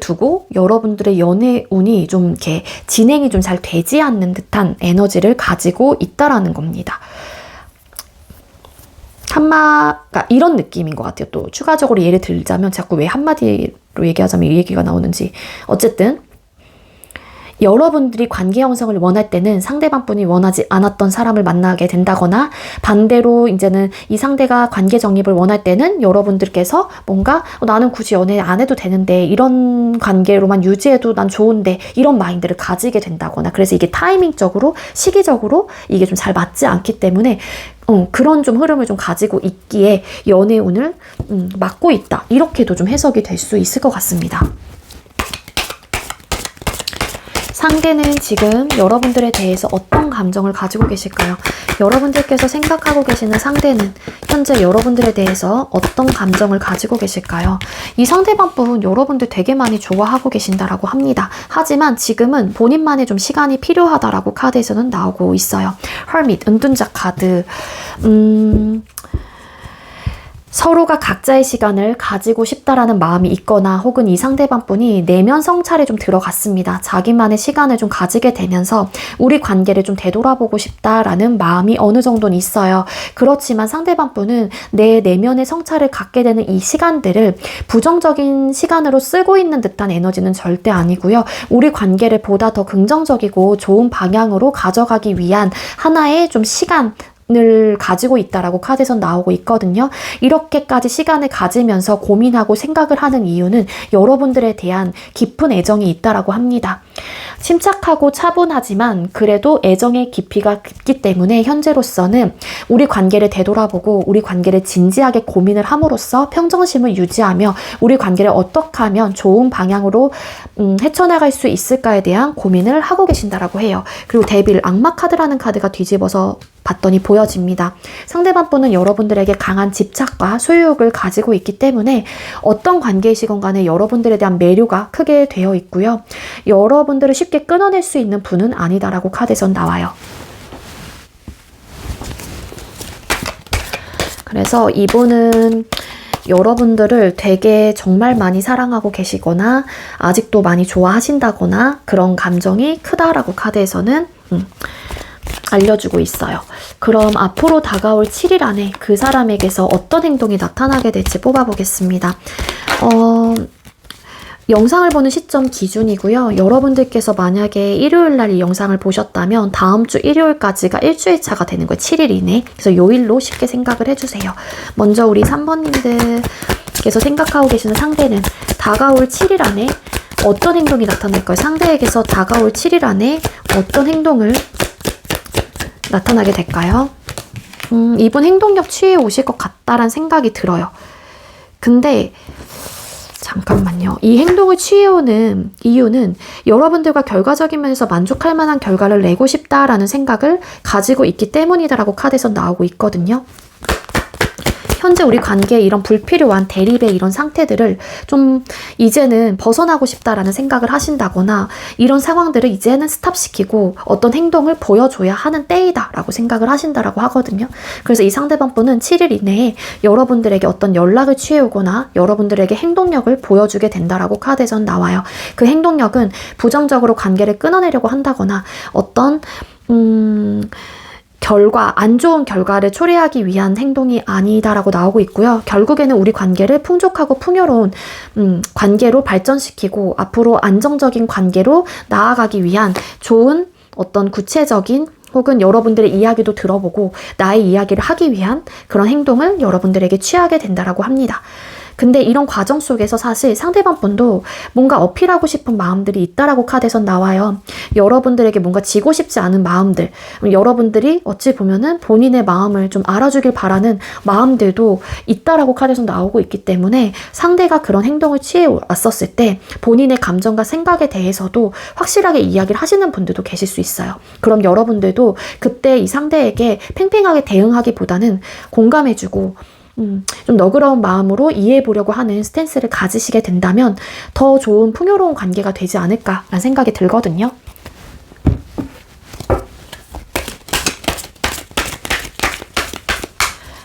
두고 여러분들의 연애운이 좀 이렇게 진행이 좀 잘 되지 않는 듯한 에너지를 가지고 있다라는 겁니다. 그러니까 이런 느낌인 것 같아요. 또 추가적으로 예를 들자면, 자꾸 왜 한마디로 얘기하자면 이 얘기가 나오는지. 어쨌든 여러분들이 관계 형성을 원할 때는 상대방 분이 원하지 않았던 사람을 만나게 된다거나, 반대로 이제는 이 상대가 관계 정립을 원할 때는 여러분들께서 뭔가 나는 굳이 연애 안 해도 되는데, 이런 관계로만 유지해도 난 좋은데, 이런 마인드를 가지게 된다거나, 그래서 이게 타이밍적으로 시기적으로 이게 좀 잘 맞지 않기 때문에 그런 좀 흐름을 좀 가지고 있기에 연애운을 맡고 있다, 이렇게도 좀 해석이 될 수 있을 것 같습니다. 상대는 지금 여러분들에 대해서 어떤 감정을 가지고 계실까요? 여러분들께서 생각하고 계시는 상대는 현재 여러분들에 대해서 어떤 감정을 가지고 계실까요? 이 상대방 분 여러분들 되게 많이 좋아하고 계신다라고 합니다. 하지만 지금은 본인만의 좀 시간이 필요하다라고 카드에서는 나오고 있어요. Hermit, 은둔자 카드. 서로가 각자의 시간을 가지고 싶다라는 마음이 있거나 혹은 이 상대방 분이 내면 성찰에 좀 들어갔습니다. 자기만의 시간을 좀 가지게 되면서 우리 관계를 좀 되돌아보고 싶다라는 마음이 어느 정도는 있어요. 그렇지만 상대방 분은 내 내면의 성찰을 갖게 되는 이 시간들을 부정적인 시간으로 쓰고 있는 듯한 에너지는 절대 아니고요. 우리 관계를 보다 더 긍정적이고 좋은 방향으로 가져가기 위한 하나의 좀 시간을 가지고 있다라고 카드에선 나오고 있거든요. 이렇게까지 시간을 가지면서 고민하고 생각을 하는 이유는 여러분들에 대한 깊은 애정이 있다라고 합니다. 침착하고 차분하지만 그래도 애정의 깊이가 깊기 때문에 현재로서는 우리 관계를 되돌아보고 우리 관계를 진지하게 고민을 함으로써 평정심을 유지하며 우리 관계를 어떻게 하면 좋은 방향으로 헤쳐나갈 수 있을까에 대한 고민을 하고 계신다라고 해요. 그리고 데빌, 악마 카드라는 카드가 뒤집어서 봤더니 보여집니다. 상대방 분은 여러분들에게 강한 집착과 소유욕을 가지고 있기 때문에 어떤 관계이시건 간에 여러분들에 대한 매료가 크게 되어 있고요. 여러분들을 쉽게 끊어낼 수 있는 분은 아니다라고 카드에선 나와요. 그래서 이분은 여러분들을 되게 정말 많이 사랑하고 계시거나 아직도 많이 좋아하신다거나 그런 감정이 크다라고 카드에서는 알려주고 있어요. 그럼 앞으로 다가올 7일 안에 그 사람에게서 어떤 행동이 나타나게 될지 뽑아보겠습니다. 영상을 보는 시점 기준이고요. 여러분들께서 만약에 일요일날 이 영상을 보셨다면 다음 주 일요일까지가 일주일 차가 되는 거예요. 7일 이내. 그래서 요일로 쉽게 생각을 해주세요. 먼저 우리 3번님들께서 생각하고 계시는 상대는 다가올 7일 안에 어떤 행동이 나타날까요? 상대에게서 다가올 7일 안에 어떤 행동을 나타나게 될까요? 이분 행동력 취해 오실 것 같다라는 생각이 들어요. 근데 잠깐만요. 이 행동을 취해오는 이유는 여러분들과 결과적인 면에서 만족할 만한 결과를 내고 싶다라는 생각을 가지고 있기 때문이다라고 카드에서 나오고 있거든요. 현재 우리 관계에 이런 불필요한 대립의 이런 상태들을 좀 이제는 벗어나고 싶다라는 생각을 하신다거나 이런 상황들을 이제는 스탑시키고 어떤 행동을 보여줘야 하는 때이다라고 생각을 하신다라고 하거든요. 그래서 이 상대방 분은 7일 이내에 여러분들에게 어떤 연락을 취해오거나 여러분들에게 행동력을 보여주게 된다라고 카드에선 나와요. 그 행동력은 부정적으로 관계를 끊어내려고 한다거나 어떤 안 좋은 결과를 초래하기 위한 행동이 아니다라고 나오고 있고요. 결국에는 우리 관계를 풍족하고 풍요로운 관계로 발전시키고 앞으로 안정적인 관계로 나아가기 위한 좋은 어떤 구체적인 혹은 여러분들의 이야기도 들어보고 나의 이야기를 하기 위한 그런 행동을 여러분들에게 취하게 된다라고 합니다. 근데 이런 과정 속에서 사실 상대방 분도 뭔가 어필하고 싶은 마음들이 있다라고 카드에선 나와요. 여러분들에게 뭔가 지고 싶지 않은 마음들, 여러분들이 어찌 보면은 본인의 마음을 좀 알아주길 바라는 마음들도 있다라고 카드에선 나오고 있기 때문에 상대가 그런 행동을 취해 왔었을 때 본인의 감정과 생각에 대해서도 확실하게 이야기를 하시는 분들도 계실 수 있어요. 그럼 여러분들도 그때 이 상대에게 팽팽하게 대응하기보다는 공감해주고 좀 너그러운 마음으로 이해해보려고 하는 스탠스를 가지시게 된다면 더 좋은 풍요로운 관계가 되지 않을까라는 생각이 들거든요.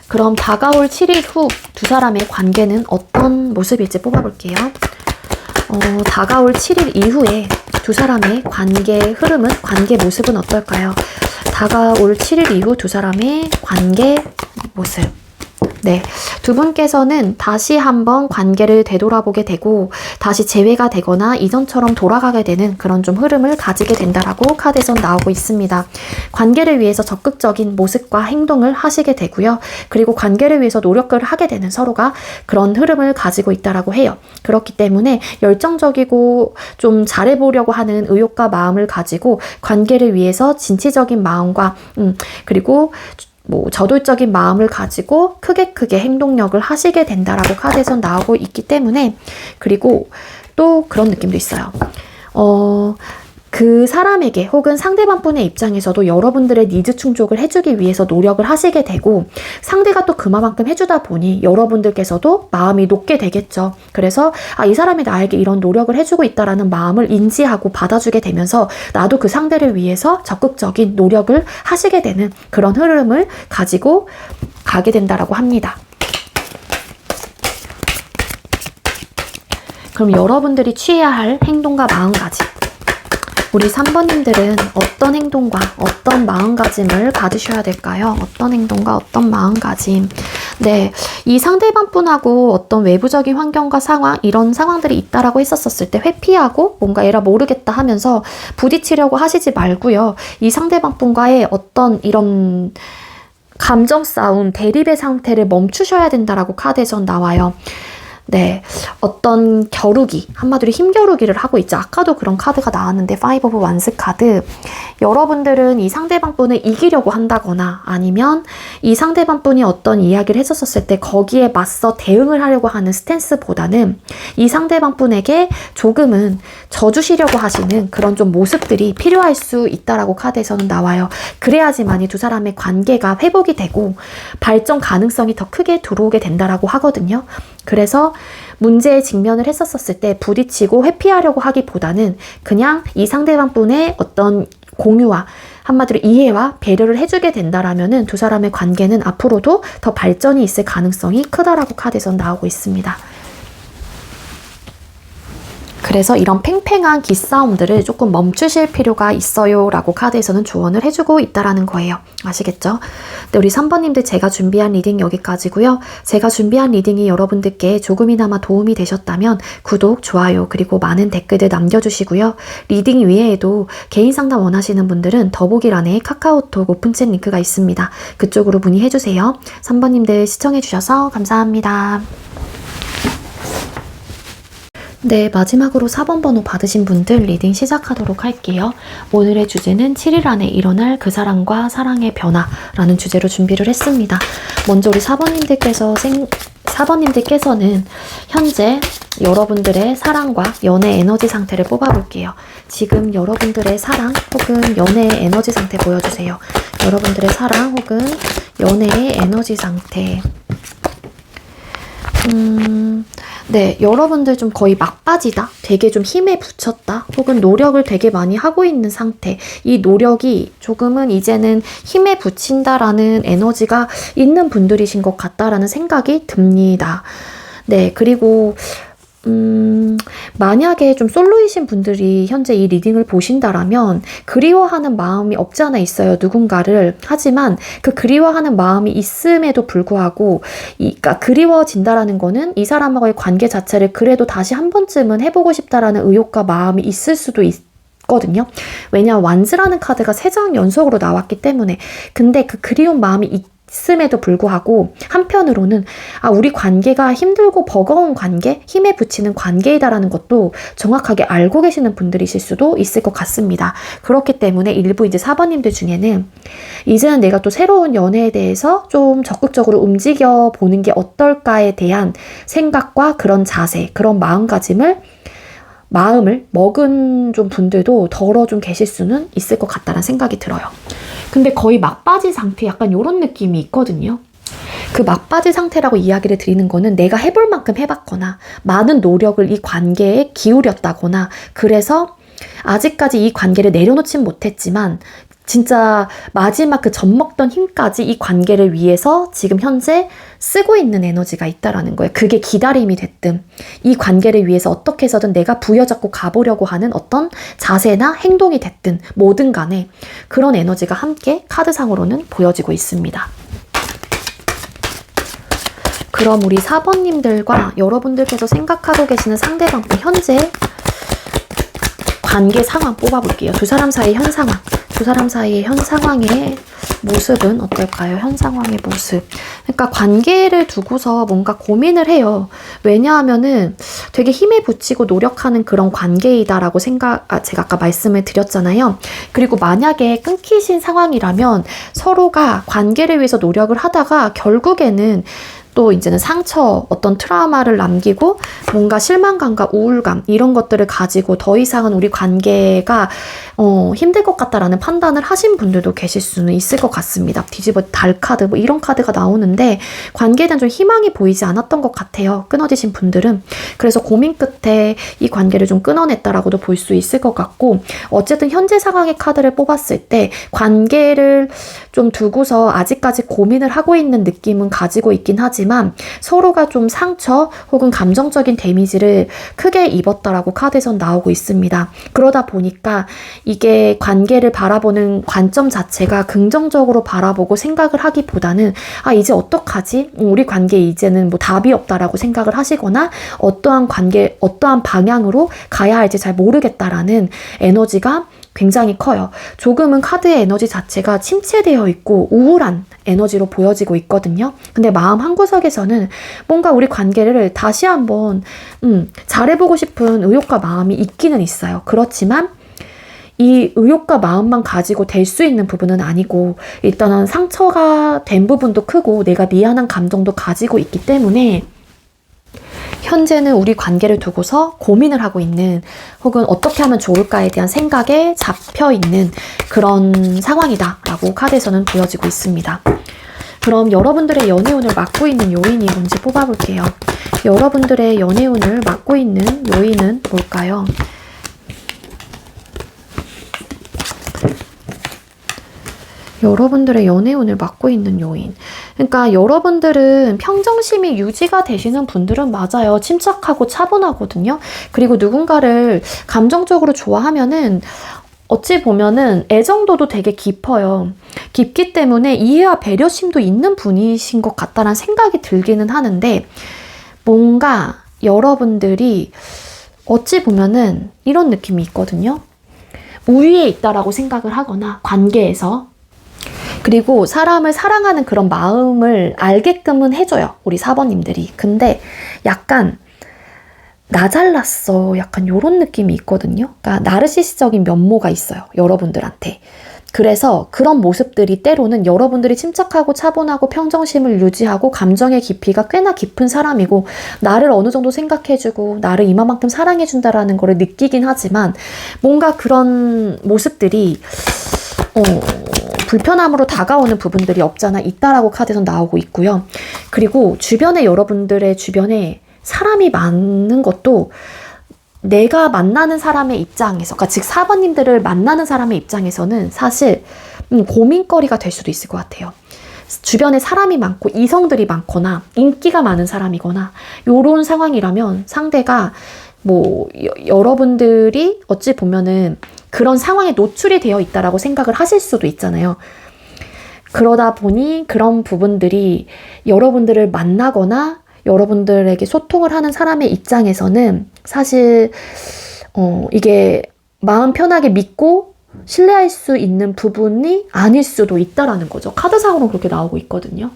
그럼 다가올 7일 후 두 사람의 관계는 어떤 모습일지 뽑아볼게요. 다가올 7일 이후에 두 사람의 관계 흐름은, 관계 모습은 어떨까요? 다가올 7일 이후 두 사람의 관계 모습. 네, 두 분께서는 다시 한번 관계를 되돌아보게 되고 다시 재회가 되거나 이전처럼 돌아가게 되는 그런 좀 흐름을 가지게 된다라고 카드에선 나오고 있습니다. 관계를 위해서 적극적인 모습과 행동을 하시게 되고요. 그리고 관계를 위해서 노력을 하게 되는 서로가 그런 흐름을 가지고 있다라고 해요. 그렇기 때문에 열정적이고 좀 잘해보려고 하는 의욕과 마음을 가지고 관계를 위해서 진취적인 마음과 그리고 저돌적인 마음을 가지고 크게 행동력을 하시게 된다라고 카드에선 나오고 있기 때문에, 그리고 또 그런 느낌도 있어요. 그 사람에게 혹은 상대방 분의 입장에서도 여러분들의 니즈 충족을 해주기 위해서 노력을 하시게 되고 상대가 또 그만큼 해주다 보니 여러분들께서도 마음이 높게 되겠죠. 그래서 이 사람이 나에게 이런 노력을 해주고 있다라는 마음을 인지하고 받아주게 되면서 나도 그 상대를 위해서 적극적인 노력을 하시게 되는 그런 흐름을 가지고 가게 된다라고 합니다. 그럼 여러분들이 취해야 할 행동과 마음가짐. 우리 3번님들은 어떤 행동과 어떤 마음가짐을 가지셔야 될까요? 어떤 행동과 어떤 마음가짐. 네, 이 상대방 분하고 어떤 외부적인 환경과 상황, 이런 상황들이 있다라고 했었을 때 회피하고 뭔가 에라 모르겠다 하면서 부딪히려고 하시지 말고요. 이 상대방 분과의 어떤 이런 감정 싸움, 대립의 상태를 멈추셔야 된다라고 카드에선 나와요. 네, 어떤 겨루기, 한마디로 힘겨루기를 하고 있죠. 아까도 그런 카드가 나왔는데 파이브 오브 완스 카드. 여러분들은 이 상대방 분을 이기려고 한다거나 아니면 이 상대방 분이 어떤 이야기를 했었을 때 거기에 맞서 대응을 하려고 하는 스탠스보다는 이 상대방 분에게 조금은 져주시려고 하시는 그런 좀 모습들이 필요할 수 있다라고 카드에서는 나와요. 그래야지만이 두 사람의 관계가 회복이 되고 발전 가능성이 더 크게 들어오게 된다라고 하거든요. 그래서 문제에 직면을 했었을 때 부딪히고 회피하려고 하기보다는 그냥 이 상대방 분의 어떤 공유와 한마디로 이해와 배려를 해주게 된다라면은 두 사람의 관계는 앞으로도 더 발전이 있을 가능성이 크다라고 카드에서 나오고 있습니다. 그래서 이런 팽팽한 기싸움들을 조금 멈추실 필요가 있어요 라고 카드에서는 조언을 해주고 있다라는 거예요. 아시겠죠? 네, 우리 3번님들 제가 준비한 리딩 여기까지고요. 제가 준비한 리딩이 여러분들께 조금이나마 도움이 되셨다면 구독, 좋아요, 그리고 많은 댓글들 남겨주시고요. 리딩 외에도 개인 상담 원하시는 분들은 더보기란에 카카오톡 오픈챗 링크가 있습니다. 그쪽으로 문의해주세요. 3번님들 시청해주셔서 감사합니다. 네, 마지막으로 4번 번호 받으신 분들 리딩 시작하도록 할게요. 오늘의 주제는 7일 안에 일어날 그 사람과 사랑의 변화라는 주제로 준비를 했습니다. 먼저 우리 4번님들께서는 현재 여러분들의 사랑과 연애 에너지 상태를 뽑아볼게요. 지금 여러분들의 사랑 혹은 연애의 에너지 상태 보여주세요. 여러분들의 사랑 혹은 연애의 에너지 상태. 네, 여러분들 좀 거의 막바지다? 되게 좀 힘에 부쳤다? 혹은 노력을 되게 많이 하고 있는 상태. 이 노력이 조금은 이제는 힘에 부친다라는 에너지가 있는 분들이신 것 같다라는 생각이 듭니다. 네, 그리고 만약에 좀 솔로이신 분들이 현재 이 리딩을 보신다라면 그리워하는 마음이 없지 않아 있어요. 누군가를. 하지만 그 그리워하는 마음이 있음에도 불구하고 그러니까 그리워진다라는 거는 이 사람과의 관계 자체를 그래도 다시 한 번쯤은 해보고 싶다라는 의욕과 마음이 있을 수도 있거든요. 왜냐하면 완즈라는 카드가 3장 연속으로 나왔기 때문에. 근데 그 그리운 마음이 있음에도 불구하고 한편으로는 우리 관계가 힘들고 버거운 관계, 힘에 부치는 관계이다라는 것도 정확하게 알고 계시는 분들이실 수도 있을 것 같습니다. 그렇기 때문에 일부 이제 4번님들 중에는 이제는 내가 또 새로운 연애에 대해서 좀 적극적으로 움직여 보는 게 어떨까에 대한 생각과 그런 자세, 그런 마음을 먹은 좀 분들도 덜어 좀 계실 수는 있을 것 같다는 생각이 들어요. 근데 거의 막바지 상태 약간 이런 느낌이 있거든요. 그 막바지 상태라고 이야기를 드리는 거는 내가 해볼 만큼 해봤거나 많은 노력을 이 관계에 기울였다거나 그래서 아직까지 이 관계를 내려놓진 못했지만 진짜 마지막 그 젖먹던 힘까지 이 관계를 위해서 지금 현재 쓰고 있는 에너지가 있다라는 거예요. 그게 기다림이 됐든 이 관계를 위해서 어떻게 해서든 내가 부여잡고 가보려고 하는 어떤 자세나 행동이 됐든 뭐든 간에 그런 에너지가 함께 카드상으로는 보여지고 있습니다. 그럼 우리 4번님들과 여러분들께서 생각하고 계시는 상대방분 현재 관계 상황 뽑아볼게요. 두 사람 사이의 현 상황. 두 사람 사이의 현 상황의 모습은 어떨까요? 현 상황의 모습. 그러니까 관계를 두고서 뭔가 고민을 해요. 왜냐하면은 되게 힘에 부치고 노력하는 그런 관계이다라고 제가 아까 말씀을 드렸잖아요. 그리고 만약에 끊기신 상황이라면 서로가 관계를 위해서 노력을 하다가 결국에는 또 이제는 상처, 어떤 트라우마를 남기고 뭔가 실망감과 우울감 이런 것들을 가지고 더 이상은 우리 관계가 힘들 것 같다라는 판단을 하신 분들도 계실 수는 있을 것 같습니다. 뒤집어 달 카드 뭐 이런 카드가 나오는데 관계에 대한 좀 희망이 보이지 않았던 것 같아요. 끊어지신 분들은. 그래서 고민 끝에 이 관계를 좀 끊어냈다라고도 볼 수 있을 것 같고 어쨌든 현재 상황의 카드를 뽑았을 때 관계를 좀 두고서 아직까지 고민을 하고 있는 느낌은 가지고 있긴 하지만 있지만 서로가 좀 상처 혹은 감정적인 데미지를 크게 입었다라고 카드에선 나오고 있습니다. 그러다 보니까 이게 관계를 바라보는 관점 자체가 긍정적으로 바라보고 생각을 하기보다는 아, 이제 어떡하지? 우리 관계에 이제는 뭐 답이 없다라고 생각을 하시거나 어떠한 관계, 어떠한 방향으로 가야 할지 잘 모르겠다라는 에너지가 굉장히 커요. 조금은 카드의 에너지 자체가 침체되어 있고 우울한 에너지로 보여지고 있거든요. 근데 마음 한구석에서는 뭔가 우리 관계를 다시 한번 잘해보고 싶은 의욕과 마음이 있기는 있어요. 그렇지만 이 의욕과 마음만 가지고 될 수 있는 부분은 아니고 일단은 상처가 된 부분도 크고 내가 미안한 감정도 가지고 있기 때문에 현재는 우리 관계를 두고서 고민을 하고 있는 혹은 어떻게 하면 좋을까에 대한 생각에 잡혀 있는 그런 상황이다라고 카드에서는 보여지고 있습니다. 그럼 여러분들의 연애운을 막고 있는 요인이 뭔지 뽑아볼게요. 여러분들의 연애운을 막고 있는 요인은 뭘까요? 여러분들의 연애운을 막고 있는 요인. 그러니까 여러분들은 평정심이 유지가 되시는 분들은 맞아요. 침착하고 차분하거든요. 그리고 누군가를 감정적으로 좋아하면은 어찌 보면은 애정도도 되게 깊어요. 깊기 때문에 이해와 배려심도 있는 분이신 것 같다는 생각이 들기는 하는데 뭔가 여러분들이 어찌 보면은 이런 느낌이 있거든요. 우위에 있다라고 생각을 하거나 관계에서 그리고 사람을 사랑하는 그런 마음을 알게끔은 해줘요. 우리 4번님들이. 근데 약간 나 잘났어. 약간 이런 느낌이 있거든요. 그러니까 나르시스적인 면모가 있어요. 여러분들한테. 그래서 그런 모습들이 때로는 여러분들이 침착하고 차분하고 평정심을 유지하고 감정의 깊이가 꽤나 깊은 사람이고 나를 어느 정도 생각해주고 나를 이만큼 사랑해준다라는 거를 느끼긴 하지만 뭔가 그런 모습들이 불편함으로 다가오는 부분들이 없잖아 있다라고 카드에서 나오고 있고요. 그리고 주변에 여러분들의 주변에 사람이 많은 것도 내가 만나는 사람의 입장에서, 그러니까 즉 4번님들을 만나는 사람의 입장에서는 사실 고민거리가 될 수도 있을 것 같아요. 주변에 사람이 많고 이성들이 많거나 인기가 많은 사람이거나 이런 상황이라면 상대가 뭐 여러분들이 어찌 보면은 그런 상황에 노출이 되어 있다라고 생각을 하실 수도 있잖아요. 그러다 보니 그런 부분들이 여러분들을 만나거나 여러분들에게 소통을 하는 사람의 입장에서는 사실 이게 마음 편하게 믿고 신뢰할 수 있는 부분이 아닐 수도 있다라는 거죠. 카드상으로 그렇게 나오고 있거든요.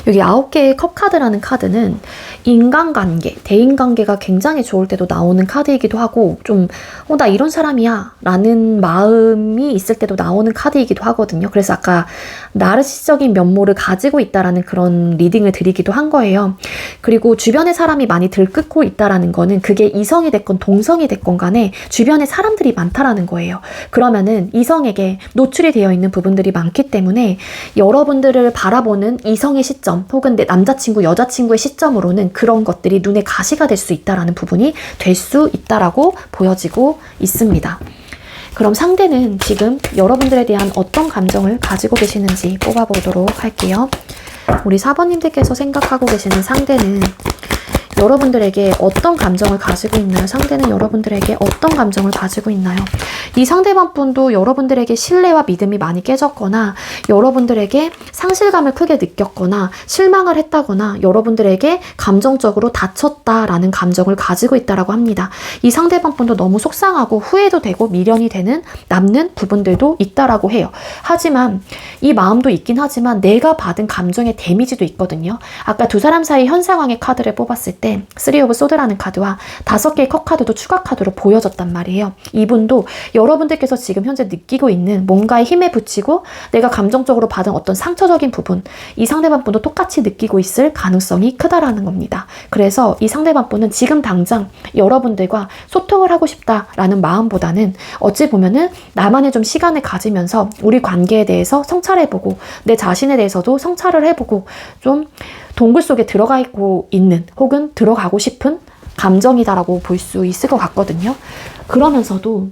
여기 9개의 컵카드라는 카드는 인간관계, 대인관계가 굉장히 좋을 때도 나오는 카드이기도 하고 좀 나 이런 사람이야 라는 마음이 있을 때도 나오는 카드이기도 하거든요. 그래서 아까 나르시적인 면모를 가지고 있다라는 그런 리딩을 드리기도 한 거예요. 그리고 주변에 사람이 많이 들끓고 있다라는 거는 그게 이성이 됐건 동성이 됐건 간에 주변에 사람들이 많다라는 거예요. 그러면은 이성에게 노출이 되어 있는 부분들이 많기 때문에 여러분들을 바라보는 이성의 시점 혹은 내 남자친구, 여자친구의 시점으로는 그런 것들이 눈에 가시가 될 수 있다라는 부분이 될 수 있다라고 보여지고 있습니다. 그럼 상대는 지금 여러분들에 대한 어떤 감정을 가지고 계시는지 뽑아보도록 할게요. 우리 4번님들께서 생각하고 계시는 상대는 여러분들에게 어떤 감정을 가지고 있나요? 상대는 여러분들에게 어떤 감정을 가지고 있나요? 이 상대방 분도 여러분들에게 신뢰와 믿음이 많이 깨졌거나 여러분들에게 상실감을 크게 느꼈거나 실망을 했다거나 여러분들에게 감정적으로 다쳤다라는 감정을 가지고 있다라고 합니다. 이 상대방 분도 너무 속상하고 후회도 되고 미련이 되는 남는 부분들도 있다라고 해요. 하지만 이 마음도 있긴 하지만 내가 받은 감정의 데미지도 있거든요. 아까 두 사람 사이 현 상황의 카드를 뽑았을 때 3 오브 소드라는 카드와 5개의 컵 카드도 추가 카드로 보여졌단 말이에요. 이분도 여러분들께서 지금 현재 느끼고 있는 뭔가에 힘에 부치고 내가 감정적으로 받은 어떤 상처적인 부분, 이 상대방 분도 똑같이 느끼고 있을 가능성이 크다라는 겁니다. 그래서 이 상대방 분은 지금 당장 여러분들과 소통을 하고 싶다라는 마음보다는 어찌 보면은 나만의 좀 시간을 가지면서 우리 관계에 대해서 성찰해보고 내 자신에 대해서도 성찰을 해보고 좀 동굴 속에 들어가고 있는 혹은 들어가고 싶은 감정이다라고 볼 수 있을 것 같거든요. 그러면서도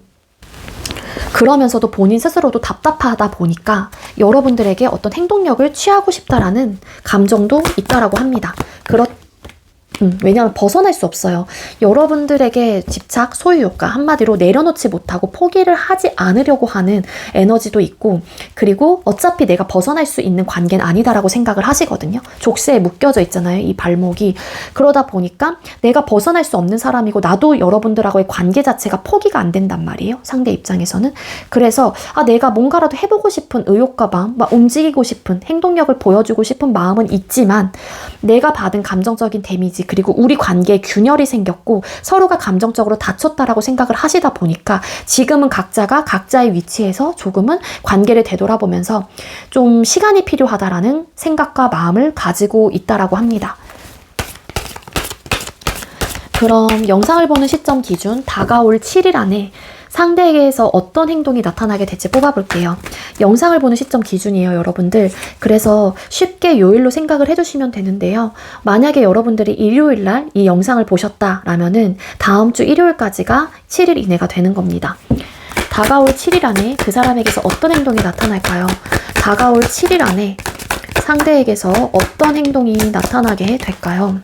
그러면서도 본인 스스로도 답답하다 보니까 여러분들에게 어떤 행동력을 취하고 싶다라는 감정도 있다라고 합니다. 왜냐하면 벗어날 수 없어요. 여러분들에게 집착, 소유욕과 한마디로 내려놓지 못하고 포기를 하지 않으려고 하는 에너지도 있고, 그리고 어차피 내가 벗어날 수 있는 관계는 아니다라고 생각을 하시거든요. 족쇄에 묶여져 있잖아요, 이 발목이. 그러다 보니까 내가 벗어날 수 없는 사람이고 나도 여러분들하고의 관계 자체가 포기가 안 된단 말이에요, 상대 입장에서는. 그래서 내가 뭔가라도 해보고 싶은 의욕과 마음, 막 움직이고 싶은 행동력을 보여주고 싶은 마음은 있지만 내가 받은 감정적인 데미지, 그리고 우리 관계에 균열이 생겼고 서로가 감정적으로 다쳤다라고 생각을 하시다 보니까 지금은 각자가 각자의 위치에서 조금은 관계를 되돌아보면서 좀 시간이 필요하다라는 생각과 마음을 가지고 있다라고 합니다. 그럼 영상을 보는 시점 기준 다가올 7일 안에 상대에게서 어떤 행동이 나타나게 될지 뽑아볼게요. 영상을 보는 시점 기준이에요, 여러분들. 그래서 쉽게 요일로 생각을 해주시면 되는데요. 만약에 여러분들이 일요일날 이 영상을 보셨다라면은 다음 주 일요일까지가 7일 이내가 되는 겁니다. 다가올 7일 안에 그 사람에게서 어떤 행동이 나타날까요? 다가올 7일 안에 상대에게서 어떤 행동이 나타나게 될까요?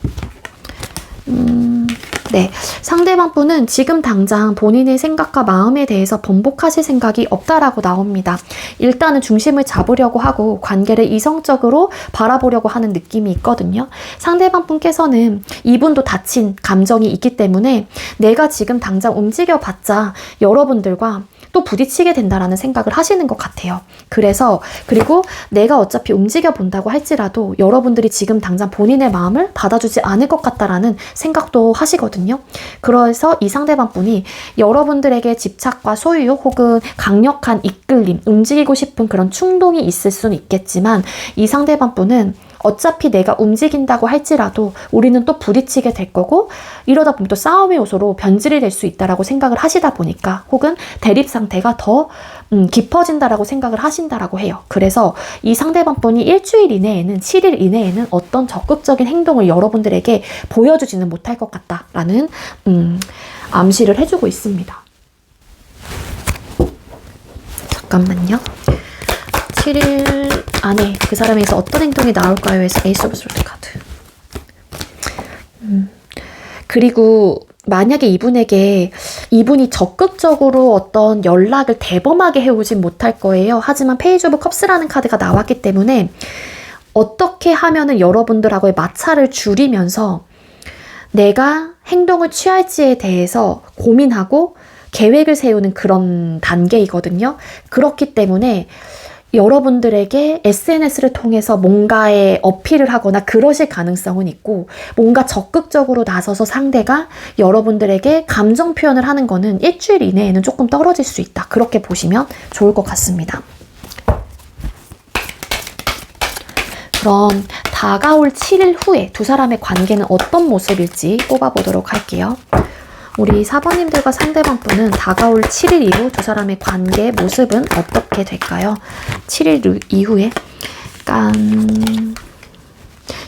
네, 상대방 분은 지금 당장 본인의 생각과 마음에 대해서 번복하실 생각이 없다라고 나옵니다. 일단은 중심을 잡으려고 하고 관계를 이성적으로 바라보려고 하는 느낌이 있거든요. 상대방 분께서는 이분도 다친 감정이 있기 때문에 내가 지금 당장 움직여봤자 여러분들과 또 부딪히게 된다라는 생각을 하시는 것 같아요. 그리고 내가 어차피 움직여 본다고 할지라도 여러분들이 지금 당장 본인의 마음을 받아주지 않을 것 같다라는 생각도 하시거든요. 그래서 이 상대방 분이 여러분들에게 집착과 소유 혹은 강력한 이끌림, 움직이고 싶은 그런 충동이 있을 수는 있겠지만 이 상대방 분은 어차피 내가 움직인다고 할지라도 우리는 또 부딪히게 될 거고 이러다 보면 또 싸움의 요소로 변질이 될 수 있다라고 생각을 하시다 보니까 혹은 대립 상태가 더 깊어진다라고 생각을 하신다라고 해요. 그래서 이 상대방 분이 일주일 이내에는 7일 이내에는 어떤 적극적인 행동을 여러분들에게 보여주지는 못할 것 같다라는 암시를 해주고 있습니다. 잠깐만요. 7일 안에 그 사람에게서 어떤 행동이 나올까요? 해서 에이스 오브 솔드 카드. 그리고 만약에 이분이 적극적으로 어떤 연락을 대범하게 해오진 못할 거예요. 하지만 페이지 오브 컵스라는 카드가 나왔기 때문에 어떻게 하면은 여러분들하고의 마찰을 줄이면서 내가 행동을 취할지에 대해서 고민하고 계획을 세우는 그런 단계이거든요. 그렇기 때문에 여러분들에게 SNS를 통해서 뭔가의 어필을 하거나 그러실 가능성은 있고 뭔가 적극적으로 나서서 상대가 여러분들에게 감정 표현을 하는 거는 일주일 이내에는 조금 떨어질 수 있다. 그렇게 보시면 좋을 것 같습니다. 그럼 다가올 7일 후에 두 사람의 관계는 어떤 모습일지 뽑아보도록 할게요. 우리 4번님들과 상대방 분은 다가올 7일 이후 두 사람의 관계 모습은 어떻게 될까요? 7일 이후에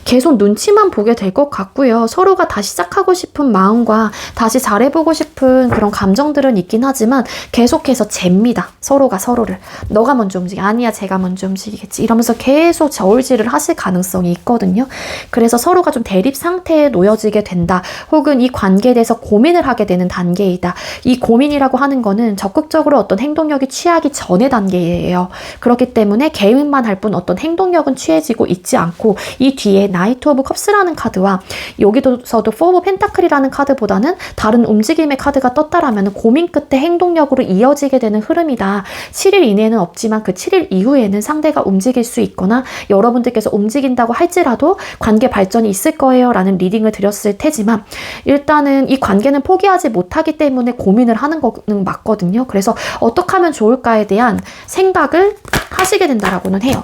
계속 눈치만 보게 될 것 같고요. 서로가 다시 시작하고 싶은 마음과 다시 잘해보고 싶은 그런 감정들은 있긴 하지만 계속해서 잽니다. 서로가 서로를. 너가 먼저 움직여. 아니야, 제가 먼저 움직이겠지. 이러면서 계속 저울질을 하실 가능성이 있거든요. 그래서 서로가 좀 대립 상태에 놓여지게 된다. 혹은 이 관계에 대해서 고민을 하게 되는 단계이다. 이 고민이라고 하는 거는 적극적으로 어떤 행동력이 취하기 전의 단계예요. 그렇기 때문에 계획만 할 뿐 어떤 행동력은 취해지고 있지 않고 이 뒤에 나이트 오브 컵스라는 카드와 여기서도 포 오브 펜타클이라는 카드보다는 다른 움직임의 카드가 떴다라면 고민 끝에 행동력으로 이어지게 되는 흐름이다. 7일 이내는 없지만 그 7일 이후에는 상대가 움직일 수 있거나 여러분들께서 움직인다고 할지라도 관계 발전이 있을 거예요 라는 리딩을 드렸을 테지만 일단은 이 관계는 포기하지 못하기 때문에 고민을 하는 거는 맞거든요. 그래서 어떻게 하면 좋을까에 대한 생각을 하시게 된다라고는 해요.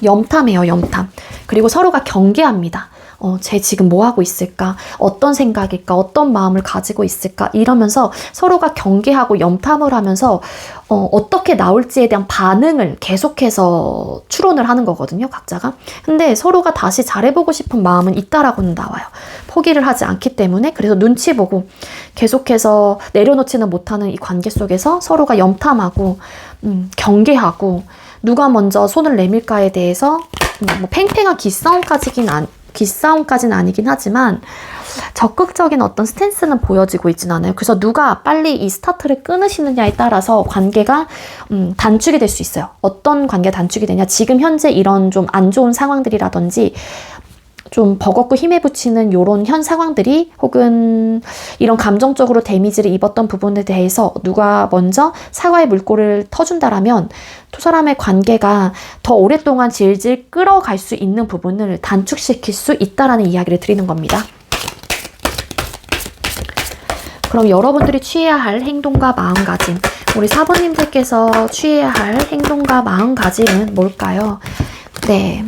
염탐해요, 염탐. 그리고 서로가 경계합니다. 쟤 지금 뭐 하고 있을까? 어떤 생각일까? 어떤 마음을 가지고 있을까? 이러면서 서로가 경계하고 염탐을 하면서 어떻게 나올지에 대한 반응을 계속해서 추론을 하는 거거든요, 각자가. 근데 서로가 다시 잘해보고 싶은 마음은 있다라고는 나와요. 포기를 하지 않기 때문에. 그래서 눈치 보고 계속해서 내려놓지는 못하는 이 관계 속에서 서로가 염탐하고 경계하고 누가 먼저 손을 내밀까에 대해서 뭐 팽팽한 기싸움까지는 아니긴 하지만 적극적인 어떤 스탠스는 보여지고 있진 않아요. 그래서 누가 빨리 이 스타트를 끊으시느냐에 따라서 관계가 단축이 될 수 있어요. 어떤 관계 단축이 되냐? 지금 현재 이런 좀 안 좋은 상황들이라든지 좀 버겁고 힘에 부치는 요런 현 상황들이 혹은 이런 감정적으로 데미지를 입었던 부분에 대해서 누가 먼저 사과의 물꼬를 터준다라면 두 사람의 관계가 더 오랫동안 질질 끌어갈 수 있는 부분을 단축시킬 수 있다라는 이야기를 드리는 겁니다. 그럼 여러분들이 취해야 할 행동과 마음가짐, 우리 사부님들께서 취해야 할 행동과 마음가짐은 뭘까요? 네.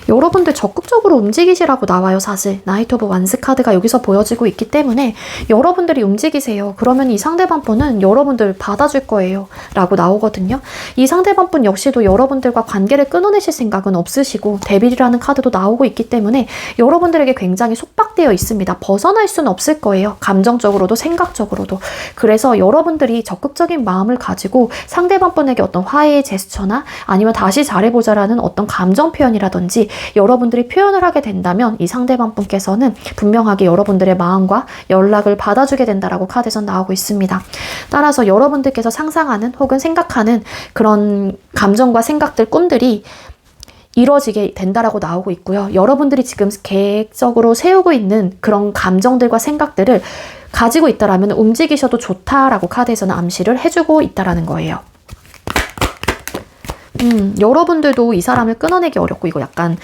여러분들 적극적으로 움직이시라고 나와요. 사실 나이트 오브 완스 카드가 여기서 보여지고 있기 때문에 여러분들이 움직이세요. 그러면 이 상대방 분은 여러분들 받아줄 거예요 라고 나오거든요. 이 상대방 분 역시도 여러분들과 관계를 끊어내실 생각은 없으시고 데빌이라는 카드도 나오고 있기 때문에 여러분들에게 굉장히 속박되어 있습니다. 벗어날 수는 없을 거예요. 감정적으로도 생각적으로도. 그래서 여러분들이 적극적인 마음을 가지고 상대방 분에게 어떤 화해의 제스처나 아니면 다시 잘해보자라는 어떤 감정 표현이라든지 여러분들이 표현을 하게 된다면 이 상대방 분께서는 분명하게 여러분들의 마음과 연락을 받아주게 된다라고 카드에서 나오고 있습니다. 따라서 여러분들께서 상상하는 혹은 생각하는 그런 감정과 생각들, 꿈들이 이루어지게 된다라고 나오고 있고요. 여러분들이 지금 계획적으로 세우고 있는 그런 감정들과 생각들을 가지고 있다라면 움직이셔도 좋다라고 카드에서는 암시를 해주고 있다라는 거예요. 여러분들도 이 사람을 끊어내기 어렵고, 이거 약간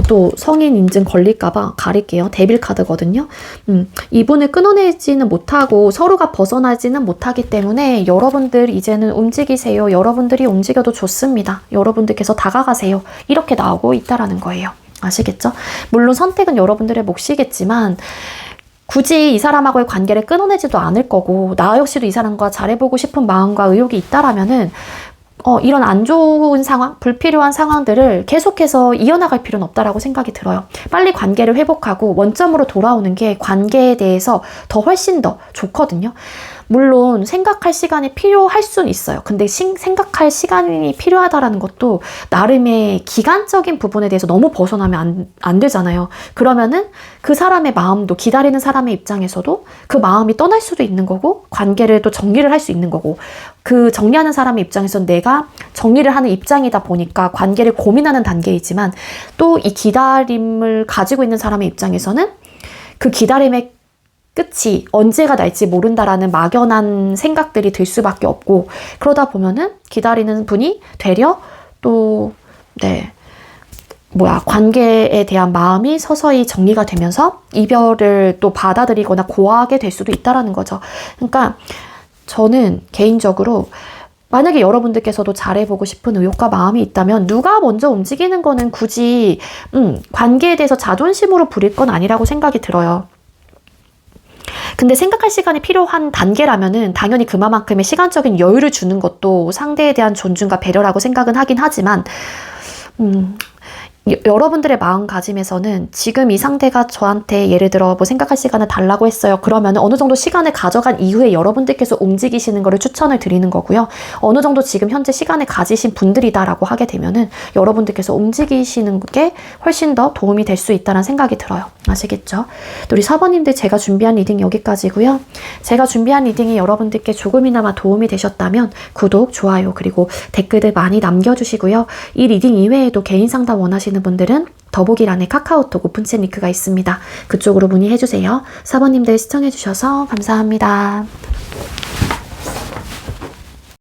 또 성인 인증 걸릴까봐 가릴게요. 데빌 카드거든요. 이분을 끊어내지는 못하고 서로가 벗어나지는 못하기 때문에 여러분들 이제는 움직이세요. 여러분들이 움직여도 좋습니다. 여러분들께서 다가가세요. 이렇게 나오고 있다라는 거예요. 아시겠죠? 물론 선택은 여러분들의 몫이겠지만 굳이 이 사람하고의 관계를 끊어내지도 않을 거고, 나 역시도 이 사람과 잘해보고 싶은 마음과 의욕이 있다라면은 이런 안 좋은 상황, 불필요한 상황들을 계속해서 이어나갈 필요는 없다라고 생각이 들어요. 빨리 관계를 회복하고 원점으로 돌아오는 게 관계에 대해서 더 훨씬 더 좋거든요. 물론 생각할 시간이 필요할 수는 있어요. 근데 생각할 시간이 필요하다라는 것도 나름의 기간적인 부분에 대해서 너무 벗어나면 안 되잖아요. 그러면은 그 사람의 마음도, 기다리는 사람의 입장에서도 그 마음이 떠날 수도 있는 거고, 관계를 또 정리를 할 수 있는 거고, 그 정리하는 사람의 입장에서는 내가 정리를 하는 입장이다 보니까 관계를 고민하는 단계이지만, 또 이 기다림을 가지고 있는 사람의 입장에서는 그 기다림의 끝이 언제가 날지 모른다라는 막연한 생각들이 들 수밖에 없고, 그러다 보면은 기다리는 분이 되려 또 관계에 대한 마음이 서서히 정리가 되면서 이별을 또 받아들이거나 고하게 될 수도 있다라는 거죠. 그러니까 저는 개인적으로 만약에 여러분들께서도 잘해보고 싶은 의욕과 마음이 있다면 누가 먼저 움직이는 거는 굳이 관계에 대해서 자존심으로 부릴 건 아니라고 생각이 들어요. 근데 생각할 시간이 필요한 단계라면은 당연히 그만큼의 시간적인 여유를 주는 것도 상대에 대한 존중과 배려라고 생각은 하긴 하지만, 여러분들의 마음가짐에서는 지금 이 상대가 저한테 예를 들어 뭐 생각할 시간을 달라고 했어요. 그러면 어느 정도 시간을 가져간 이후에 여러분들께서 움직이시는 거를 추천을 드리는 거고요. 어느 정도 지금 현재 시간을 가지신 분들이다라고 하게 되면은 여러분들께서 움직이시는 게 훨씬 더 도움이 될 수 있다는 생각이 들어요. 아시겠죠? 우리 사번님들, 제가 준비한 리딩 여기까지고요. 제가 준비한 리딩이 여러분들께 조금이나마 도움이 되셨다면 구독, 좋아요, 그리고 댓글들 많이 남겨주시고요. 이 리딩 이외에도 개인 상담 원하시는 분들은 더보기란에 카카오톡 오픈챗 링크가 있습니다. 그쪽으로 문의해주세요. 사번님들 시청해주셔서 감사합니다.